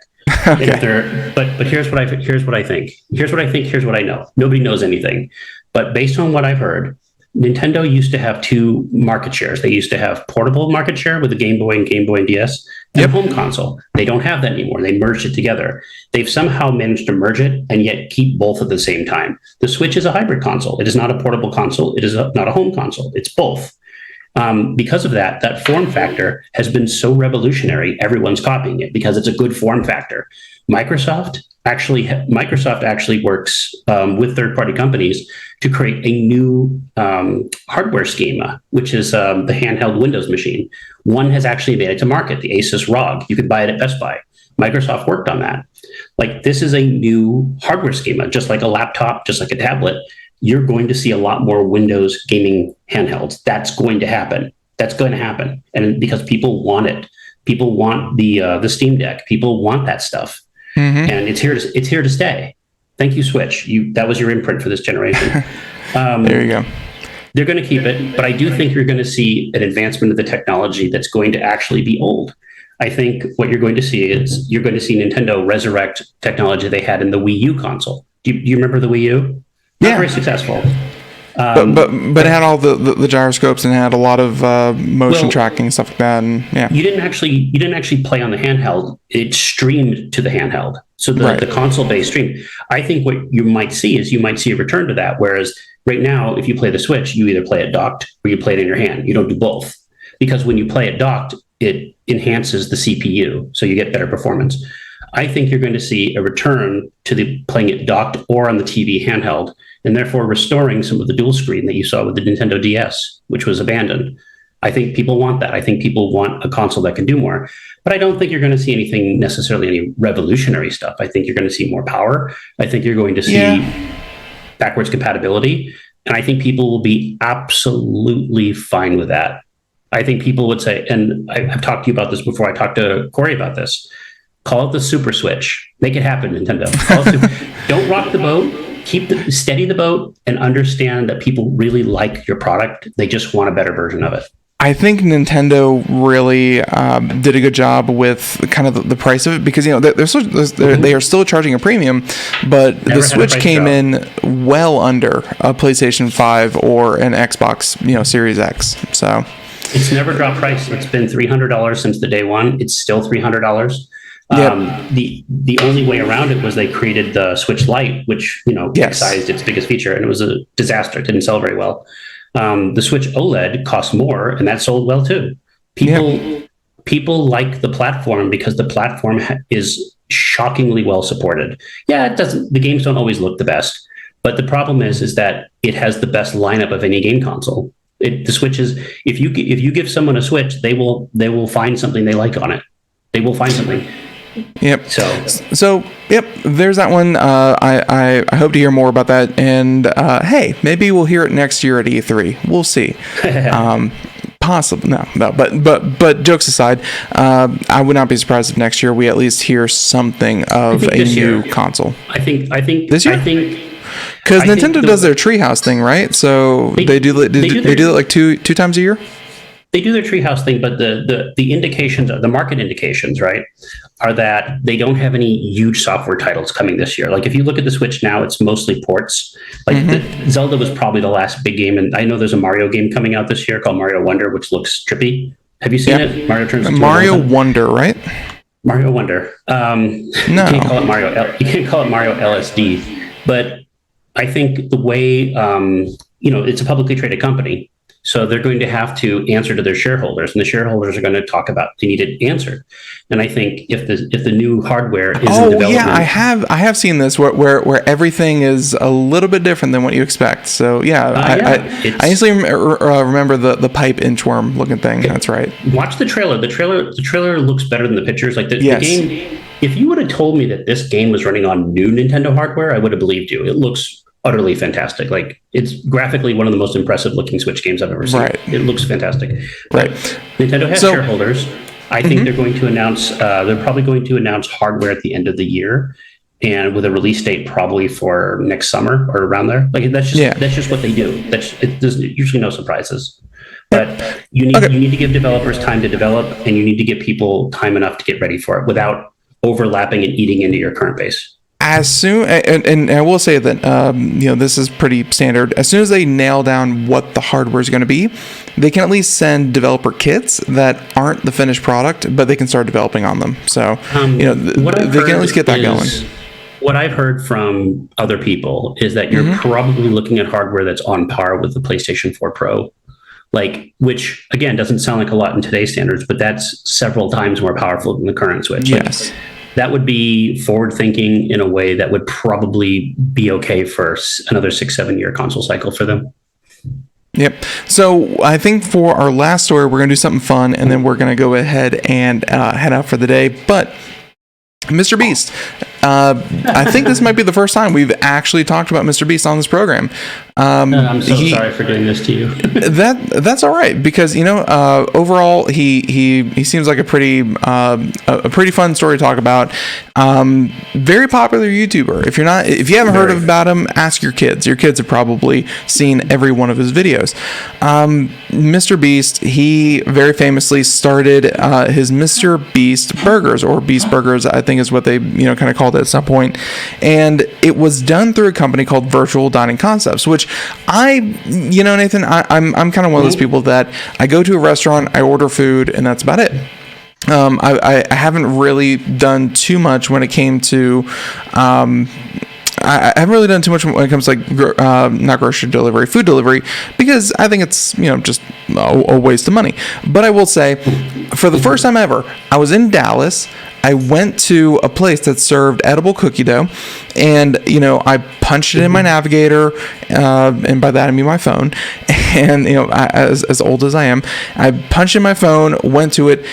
Okay. But here's what I think. Here's what I know. Nobody knows anything. But based on what I've heard, Nintendo used to have two market shares. They used to have portable market share with the Game Boy and DS, and home console. They don't have that anymore. They merged it together. They've somehow managed to merge it and yet keep both at the same time. The Switch is a hybrid console. It is not a portable console. It is not a home console. It's both. Because of that, that form factor has been so revolutionary. Everyone's copying it because it's a good form factor. Microsoft actually works with third-party companies to create a new hardware schema, which is the handheld Windows machine. One has actually made it to market, the Asus ROG. You could buy it at Best Buy. Microsoft worked on that. Like, this is a new hardware schema, just like a laptop, just like a tablet. You're going to see a lot more Windows gaming handhelds. That's going to happen. That's going to happen. And because people want it. People want the Steam Deck. People want that stuff. Mm-hmm. And it's here to stay. Thank you, Switch. That was your imprint for this generation. There you go. They're going to keep it, but I do think you're going to see an advancement of the technology that's going to actually be old. I think what you're going to see is you're going to see Nintendo resurrect technology they had in the Wii U console. Do you remember the Wii U? Not very successful. But it had all the gyroscopes and had a lot of motion tracking and stuff like that. And yeah, you didn't actually play on the handheld. It streamed to the handheld, so the console-based stream. I think what you might see is a return to that. Whereas right now, if you play the Switch, you either play it docked or you play it in your hand. You don't do both, because when you play it docked, it enhances the CPU, so you get better performance. I think you're going to see a return to playing it docked or on the TV handheld, and therefore restoring some of the dual screen that you saw with the Nintendo DS, which was abandoned. I think people want that. I think people want a console that can do more. But I don't think you're going to see anything necessarily, any revolutionary stuff. I think you're going to see more power. I think you're going to see backwards compatibility. And I think people will be absolutely fine with that. I think people would say, and I've talked to you about this before, I talked to Corey about this, call it the Super Switch. Make it happen, Nintendo. Don't rock the boat. Steady the boat and understand that people really like your product. They just want a better version of it. I think Nintendo really did a good job with kind of the price of it, because they are still charging a premium, but the Switch came in well under a PlayStation 5 or an Xbox, Series X. So it's never dropped price. It's been $300 since the day one. It's still $300. Yep. The only way around it was they created the Switch Lite, which excised its biggest feature, and it was a disaster. It didn't sell very well. The Switch OLED cost more, and that sold well too. People like the platform because the platform is shockingly well supported. Yeah, the games don't always look the best, but the problem is that it has the best lineup of any game console. The Switch is, if you give someone a Switch, they will find something they like on it. They will find something. Yep. So yep. There's that one. I hope to hear more about that. And hey, maybe we'll hear it next year at E3. We'll see. Possibly no. But jokes aside, I would not be surprised if next year we at least hear something of a new console. I think this year. Because Nintendo does their Treehouse thing, right? So they do it like two times a year. They do their Treehouse thing, but the indications, the market indications, right, are that they don't have any huge software titles coming this year. Like, if you look at the Switch now, it's mostly ports. Like, Zelda was probably the last big game, and I know there's a Mario game coming out this year called Mario Wonder, which looks trippy. Have you seen it? Mario turns into Mario Wonder, right? Mario Wonder. No, you can't call it Mario. You can't call it Mario LSD. But I think the way it's a publicly traded company. So they're going to have to answer to their shareholders, and the shareholders are going to talk about they need it answered. And I think if the new hardware is in development, I have seen this where everything is a little bit different than what you expect. So I easily remember the pipe inchworm looking thing. Okay. That's right. Watch the trailer. The trailer looks better than the pictures. Like the game. If you would have told me that this game was running on new Nintendo hardware, I would have believed you. It looks utterly fantastic. Like, it's graphically one of the most impressive looking Switch games I've ever seen. Right. It looks fantastic. Right. Nintendo has shareholders. I think they're going to announce, they're probably going to announce hardware at the end of the year, and with a release date probably for next summer or around there. Like, that's just what they do. There's usually no surprises. But you need to give developers time to develop, and you need to give people time enough to get ready for it without overlapping and eating into your current base. As soon, and I will say that this is pretty standard. As soon as they nail down what the hardware is going to be, they can at least send developer kits that aren't the finished product, but they can start developing on them. So they can at least get that going. What I've heard from other people is that you're probably looking at hardware that's on par with the PlayStation 4 Pro. like, which again doesn't sound like a lot in today's standards, but that's several times more powerful than the current Switch. Yes. Like, that would be forward thinking in a way that would probably be okay for another 6-7 year console cycle for them. Yep. So I think for our last story, we're going to do something fun, and then we're going to go ahead and head out for the day. But MrBeast, I think this might be the first time we've actually talked about MrBeast on this program. I'm so sorry for doing this to you. That's all right, because overall he seems like a pretty fun story to talk about. Very popular YouTuber. If you haven't heard about him, ask your kids. Your kids have probably seen every one of his videos. MrBeast, he very famously started his MrBeast Burgers, or Beast Burgers, I think is what they kind of called it at some point, and it was done through a company called Virtual Dining Concepts, which Nathan, I'm kind of one of those people that I go to a restaurant, I order food, and that's about it. I haven't really done too much when it came to I haven't really done too much when it comes to not grocery delivery, food delivery, because I think it's just a waste of money. But I will say, for the first time ever, I was in Dallas. I went to a place that served edible cookie dough, and I punched it in my navigator, and by that I mean my phone. And as old as I am, I punched in my phone, went to it.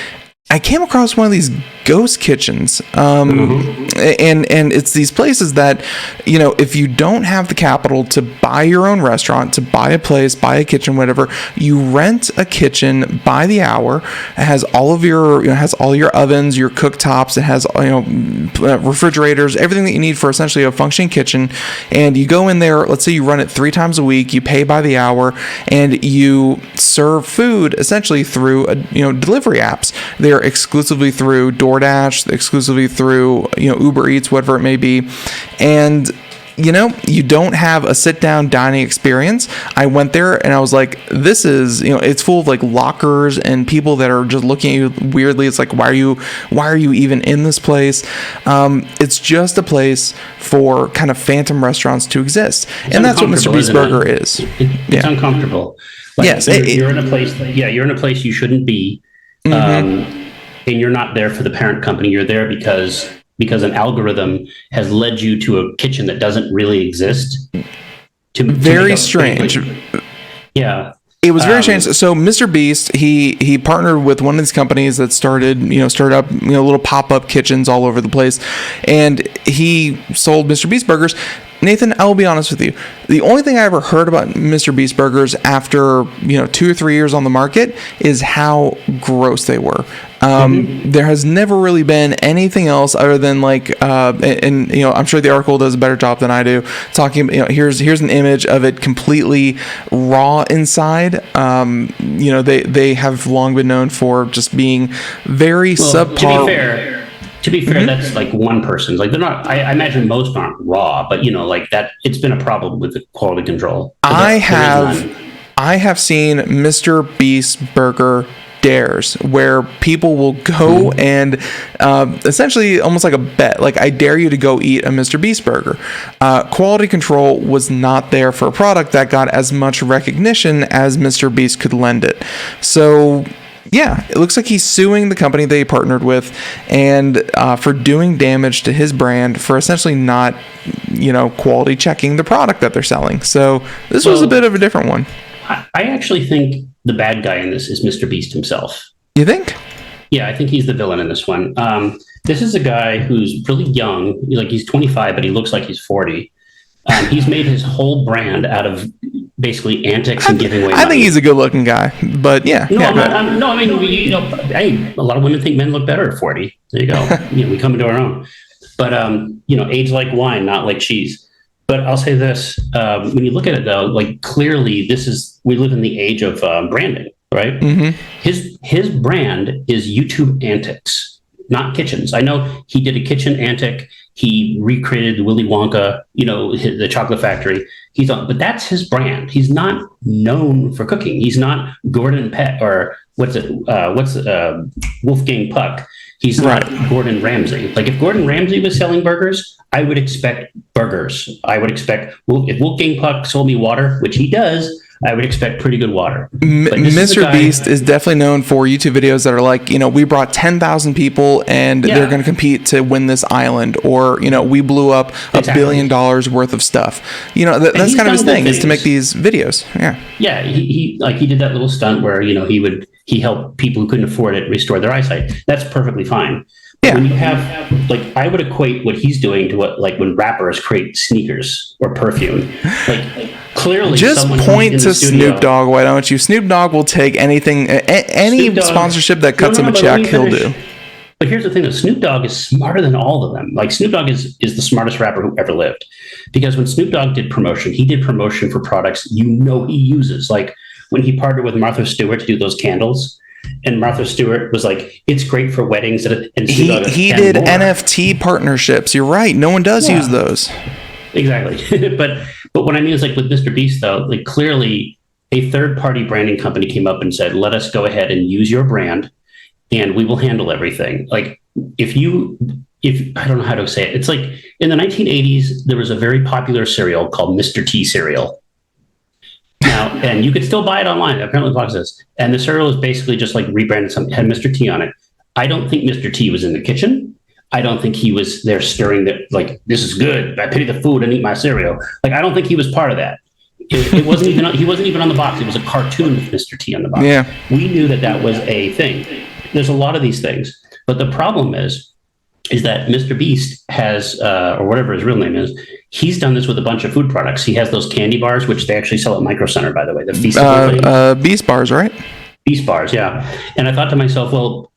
I came across one of these ghost kitchens, and it's these places that, if you don't have the capital to buy your own restaurant, to buy a place, buy a kitchen, whatever, you rent a kitchen by the hour. It has all your ovens, your cooktops. It has refrigerators, everything that you need for essentially a functioning kitchen. And you go in there. Let's say you run it 3 times a week. You pay by the hour, and you serve food essentially through delivery apps. They're exclusively through DoorDash, exclusively through Uber Eats, whatever it may be. And you don't have a sit-down dining experience. I went there and I was like, this is, it's full of lockers and people that are just looking at you weirdly. It's like, why are you even in this place? It's just a place for kind of phantom restaurants to exist. And that's what MrBeast Burger is. It's uncomfortable. Yes. You're in a place, you're in a place you shouldn't be. And you're not there for the parent company. You're there because an algorithm has led you to a kitchen that doesn't really exist. Very strange. Yeah. It was very strange. So MrBeast, he partnered with one of these companies that started up little pop-up kitchens all over the place, and he sold MrBeast Burgers. Nathan, I will be honest with you. The only thing I ever heard about MrBeast Burgers after 2 or 3 years on the market is how gross they were. There has never really been anything else other than I'm sure the article does a better job than I do talking. Here's an image of it completely raw inside. They have long been known for just being very subpar. To be fair, that's one person's. They're not. I imagine most aren't raw, but that it's been a problem with the quality control. I have seen MrBeast Burger dares where people will go and essentially almost like a bet, I dare you to go eat a MrBeast burger. Quality control was not there for a product that got as much recognition as MrBeast could lend it. So yeah, it looks like he's suing the company that he partnered with, and for doing damage to his brand for essentially not, quality checking the product that they're selling. So this was a bit of a different one. I actually think the bad guy in this is MrBeast himself. You think? Yeah, I think he's the villain in this one. This is a guy who's really young. He's 25, but he looks like he's 40. He's made his whole brand out of basically antics and giving away money. I think he's a good-looking guy, but yeah. A lot of women think men look better at 40. There you go. We come into our own. But age like wine, not like cheese. But I'll say this: when you look at it, though, clearly, we live in the age of branding, right? Mm-hmm. His brand is YouTube antics, not kitchens. I know he did a kitchen antic. He recreated Willy Wonka, the chocolate factory. But that's his brand. He's not known for cooking. He's not Gordon Pett or Wolfgang Puck. He's not Gordon Ramsay. If Gordon Ramsay was selling burgers, I would expect burgers. I would expect, if Wolfgang Puck sold me water, which he does, I would expect pretty good water. Mr. Beast is definitely known for YouTube videos that are like, we brought 10,000 people and they're going to compete to win this island, or we blew up $1 billion worth of stuff. That's kind of his thing, is to make these videos. Yeah, he did that little stunt where he helped people who couldn't afford it restore their eyesight. That's perfectly fine. When you have, I would equate what he's doing to what, when rappers create sneakers or perfume. Clearly, just point to Snoop Dogg, why don't you? Snoop Dogg will take anything, any sponsorship that cuts him a check, he'll do. But here's the thing: Snoop Dogg is smarter than all of them. Snoop Dogg is the smartest rapper who ever lived, because when Snoop Dogg did promotion, he did promotion for products he uses. When he partnered with Martha Stewart to do those candles. And Martha Stewart was like, it's great for weddings. And he did more NFT partnerships. You're right. No one does use those. Exactly. but what I mean is, with MrBeast, though, clearly a third-party branding company came up and said, let us go ahead and use your brand and we will handle everything. If I don't know how to say it. It's in the 1980s, there was a very popular cereal called Mr. T cereal. Now, and you could still buy it online. Apparently, Fox says. And the cereal is basically just rebranded. Had Mr. T on it. I don't think Mr. T was in the kitchen. I don't think he was there stirring this is good. I pity the food and eat my cereal. I don't think he was part of that. It wasn't even. He wasn't even on the box. It was a cartoon with Mr. T on the box. Yeah. We knew that was a thing. There's a lot of these things, but the problem is that MrBeast has, or whatever his real name is, he's done this with a bunch of food products. He has those candy bars, which they actually sell at Micro Center, by the way. The Feast Beast bars, right? Beast bars, yeah. And I thought to myself, well,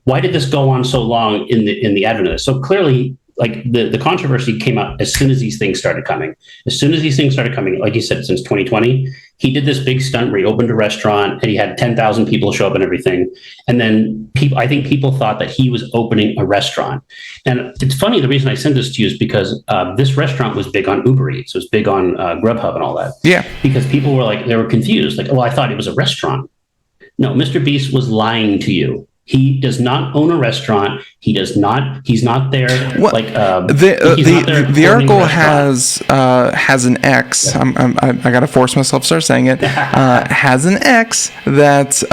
why did this go on so long in the advent of this? So clearly, the controversy came up as soon as these things started coming. As soon as these things started coming, like you said, since 2020, he did this big stunt where he opened a restaurant and he had 10,000 people show up and everything. And then I think people thought that he was opening a restaurant. And it's funny, the reason I sent this to you is because this restaurant was big on Uber Eats. It was big on Grubhub and all that. Yeah. Because people were they were confused. I thought it was a restaurant. No, MrBeast was lying to you. He does not own a restaurant. He's not there. The article has an X. I gotta force myself to start saying it. Has an X that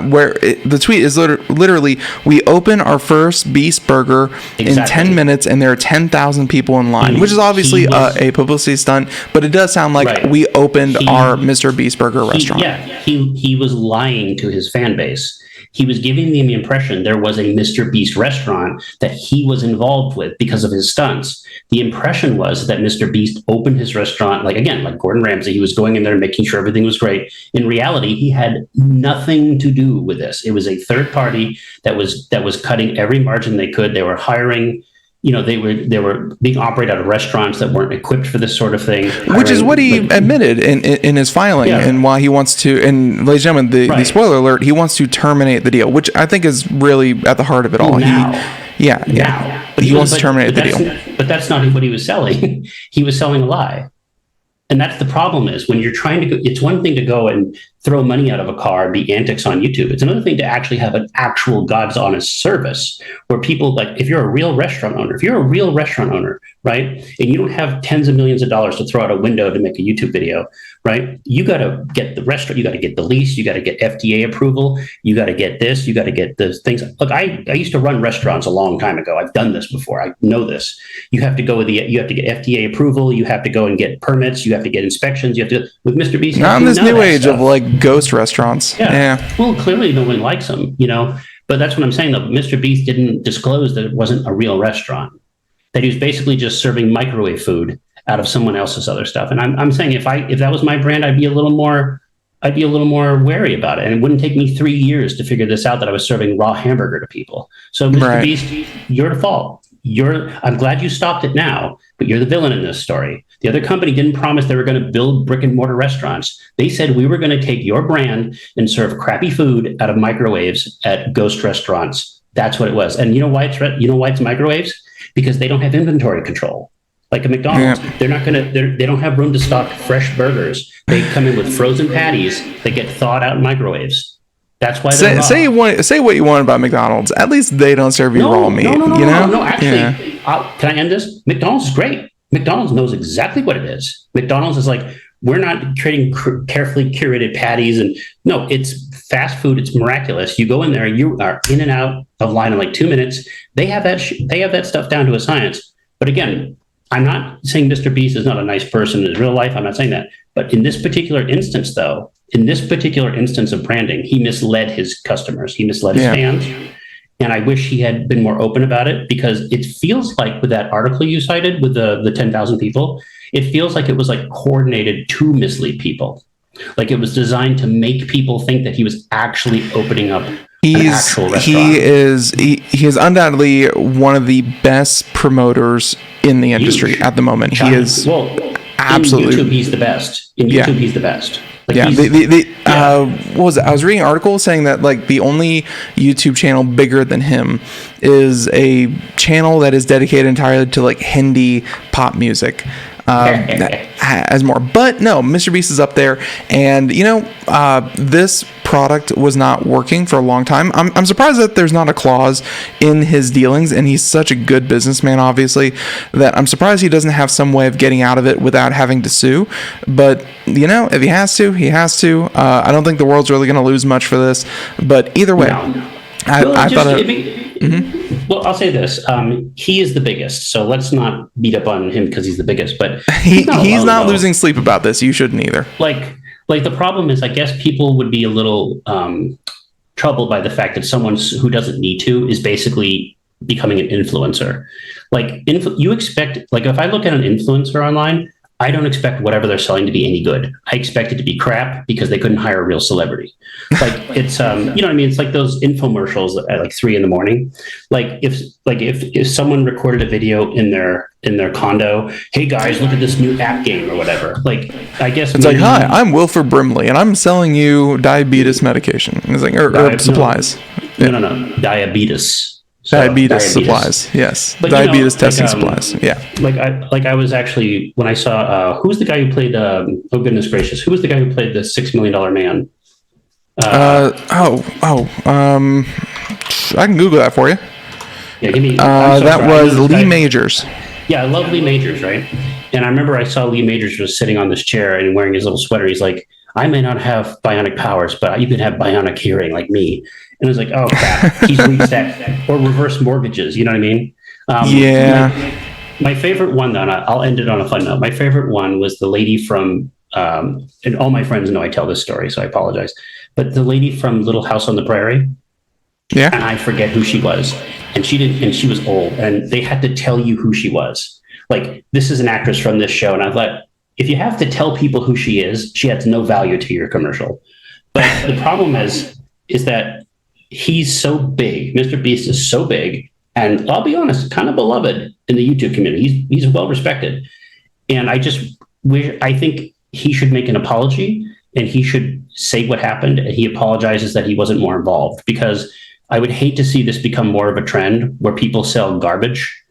where the tweet is literally, we open our first Beast Burger in 10 minutes and there are 10,000 people in line, which is obviously a publicity stunt, but it does sound like we opened our MrBeast Burger restaurant. He was lying to his fan base. He was giving them the impression there was a MrBeast restaurant that he was involved with because of his stunts. The impression was that MrBeast opened his restaurant, like Gordon Ramsay. He was going in there making sure everything was great. In reality, he had nothing to do with this. It was a third party that was cutting every margin they could. They were hiring. They were being operated out of restaurants that weren't equipped for this sort of thing. Which is what he admitted in his filing, and why he wants to. And ladies and gentlemen, the spoiler alert: he wants to terminate the deal, which I think is really at the heart of it all. He wants to terminate the deal. But that's not what he was selling. He was selling a lie. And that's the problem, is when you're trying to go, it's one thing to go and throw money out of a car and be antics on YouTube. It's another thing to actually have an actual God's honest service where people, if you're a real restaurant owner, right? And you don't have tens of millions of dollars to throw out a window to make a YouTube video, right? You got to get the restaurant, you got to get the lease, you got to get FDA approval, you got to get this, you got to get those things. Look, I used to run restaurants a long time ago. I've done this before. I know this. You have to go you have to get FDA approval. You have to go and get permits. You have to get inspections. You have to, with MrBeast. Not in this new age of ghost restaurants. Yeah. Well, clearly no one likes them, but that's what I'm saying though. MrBeast didn't disclose that it wasn't a real restaurant, that he was basically just serving microwave food out of someone else's other stuff. And I'm saying if that was my brand, I'd be a little more wary about it. And it wouldn't take me 3 years to figure this out, that I was serving raw hamburger to people. So MrBeast, you're at fault. I'm glad you stopped it now, but you're the villain in this story. The other company didn't promise they were going to build brick and mortar restaurants. They said, we were going to take your brand and serve crappy food out of microwaves at ghost restaurants. That's what it was. And you know why it's microwaves? Because they don't have inventory control. Like a McDonald's, they're not they don't have room to stock fresh burgers. They come in with frozen patties that get thawed out in microwaves. That's why they're say what you want about McDonald's. At least they don't serve you raw meat. No. Actually, can I end this? McDonald's is great. McDonald's knows exactly what it is. McDonald's is like, we're not creating carefully curated patties. And no, it's fast food. It's miraculous. You go in there, you are in and out of line in like 2 minutes. They have that stuff down to a science. But again, I'm not saying MrBeast is not a nice person in real life. I'm not saying that. But in this particular instance, though, in this particular instance of branding, he misled his customers. He misled his fans. And I wish he had been more open about it, because it feels like with that article you cited with the 10,000 people, it feels like it was like coordinated to mislead people. Like it was designed to make people think that he was actually opening up an actual restaurant. He is undoubtedly one of the best promoters in the industry at the moment. He is absolutely. In YouTube, he's the best. In YouTube, he's the best. Like what was it? I was reading an article saying that like the only YouTube channel bigger than him is a channel that is dedicated entirely to like Hindi pop music. That has more, but no, MrBeast is up there, and this product was not working for a long time. I'm surprised that there's not a clause in his dealings, and he's such a good businessman, obviously, that I'm surprised he doesn't have some way of getting out of it without having to sue. But if he has to, he has to. I don't think the world's really going to lose much for this, but either way, I thought. Well, I'll say this: he is the biggest, so let's not beat up on him because he's the biggest. But he's not losing sleep about this. You shouldn't either. Like the problem is, I guess people would be a little troubled by the fact that someone who doesn't need to is basically becoming an influencer. Like you expect, like if I look at an influencer online, I don't expect whatever they're selling to be any good. I expect it to be crap because they couldn't hire a real celebrity. Like it's, you know what I mean? It's like those infomercials at like 3 a.m. Like if someone recorded a video in their condo, hey guys, look at this new app game or whatever. Like, I guess it's like, hi, I'm Wilford Brimley and I'm selling you diabetes medication. It's like, or supplies. No, diabetes. So, diabetes supplies, yes. But, diabetes testing supplies, yeah. I was actually, when I saw, who's the guy who played, oh goodness gracious, who was the guy who played the $6 Million Man? I can Google that for you. Yeah, give me. That was Lee Majors. Yeah, I love Lee Majors, right? And I remember I saw Lee Majors was sitting on this chair and wearing his little sweater. He's like, I may not have bionic powers, but you can have bionic hearing like me. And I was like, oh crap, he's reached that, or reverse mortgages. You know what I mean? Yeah. My favorite one, though, and I'll end it on a fun note. My favorite one was the lady from, and all my friends know I tell this story, so I apologize. But the lady from Little House on the Prairie. Yeah. And I forget who she was, and she was old, and they had to tell you who she was. Like, this is an actress from this show, and I thought, if you have to tell people who she is, she adds no value to your commercial. But the problem is that he's so big. MrBeast is so big, and I'll be honest, kind of beloved in the YouTube community. He's well respected, and I think he should make an apology, and he should say what happened. And he apologizes that he wasn't more involved, because I would hate to see this become more of a trend where people sell garbage.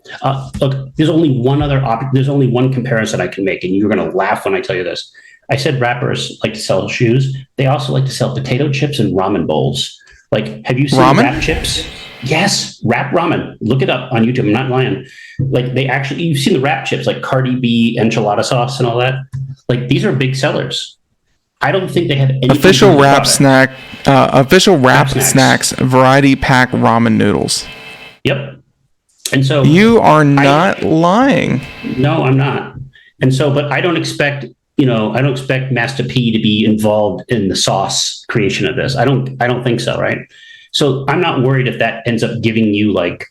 Look, there's only one comparison I can make, and you're going to laugh when I tell you this. I said rappers like to sell shoes. They also like to sell potato chips and ramen bowls. Like, have you seen ramen? Rap chips? Yes, rap ramen. Look it up on YouTube. I'm not lying. Like, you've seen the rap chips, like Cardi B enchilada sauce and all that. Like, these are big sellers. I don't think they have any official rap snacks variety pack ramen noodles. Yep. And so you are not lying. No, I'm not. And so, but I don't expect Master P to be involved in the sauce creation of this. I don't think so, right? So I'm not worried if that ends up giving you like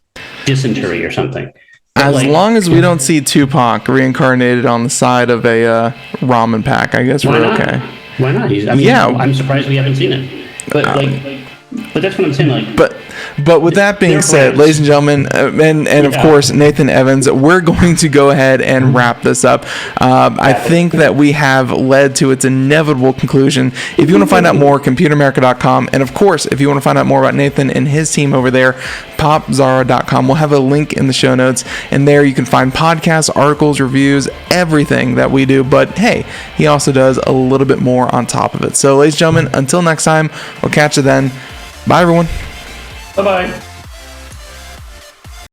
dysentery or something. As long as we don't see Tupac reincarnated on the side of a ramen pack, I guess we're okay. Why not? I'm surprised we haven't seen it. But but that's what I'm saying. Like, but with that being said, ladies and gentlemen, and of course Nathan Evans, we're going to go ahead and wrap this up. I think that we have led to its inevitable conclusion. If you want to find out more, computeramerica.com, and of course, if you want to find out more about Nathan and his team over there, popzara.com. We'll have a link in the show notes, and there you can find podcasts, articles, reviews, everything that we do. But hey, he also does a little bit more on top of it. So, ladies and gentlemen, until next time, we'll catch you then. Bye, everyone. Bye-bye.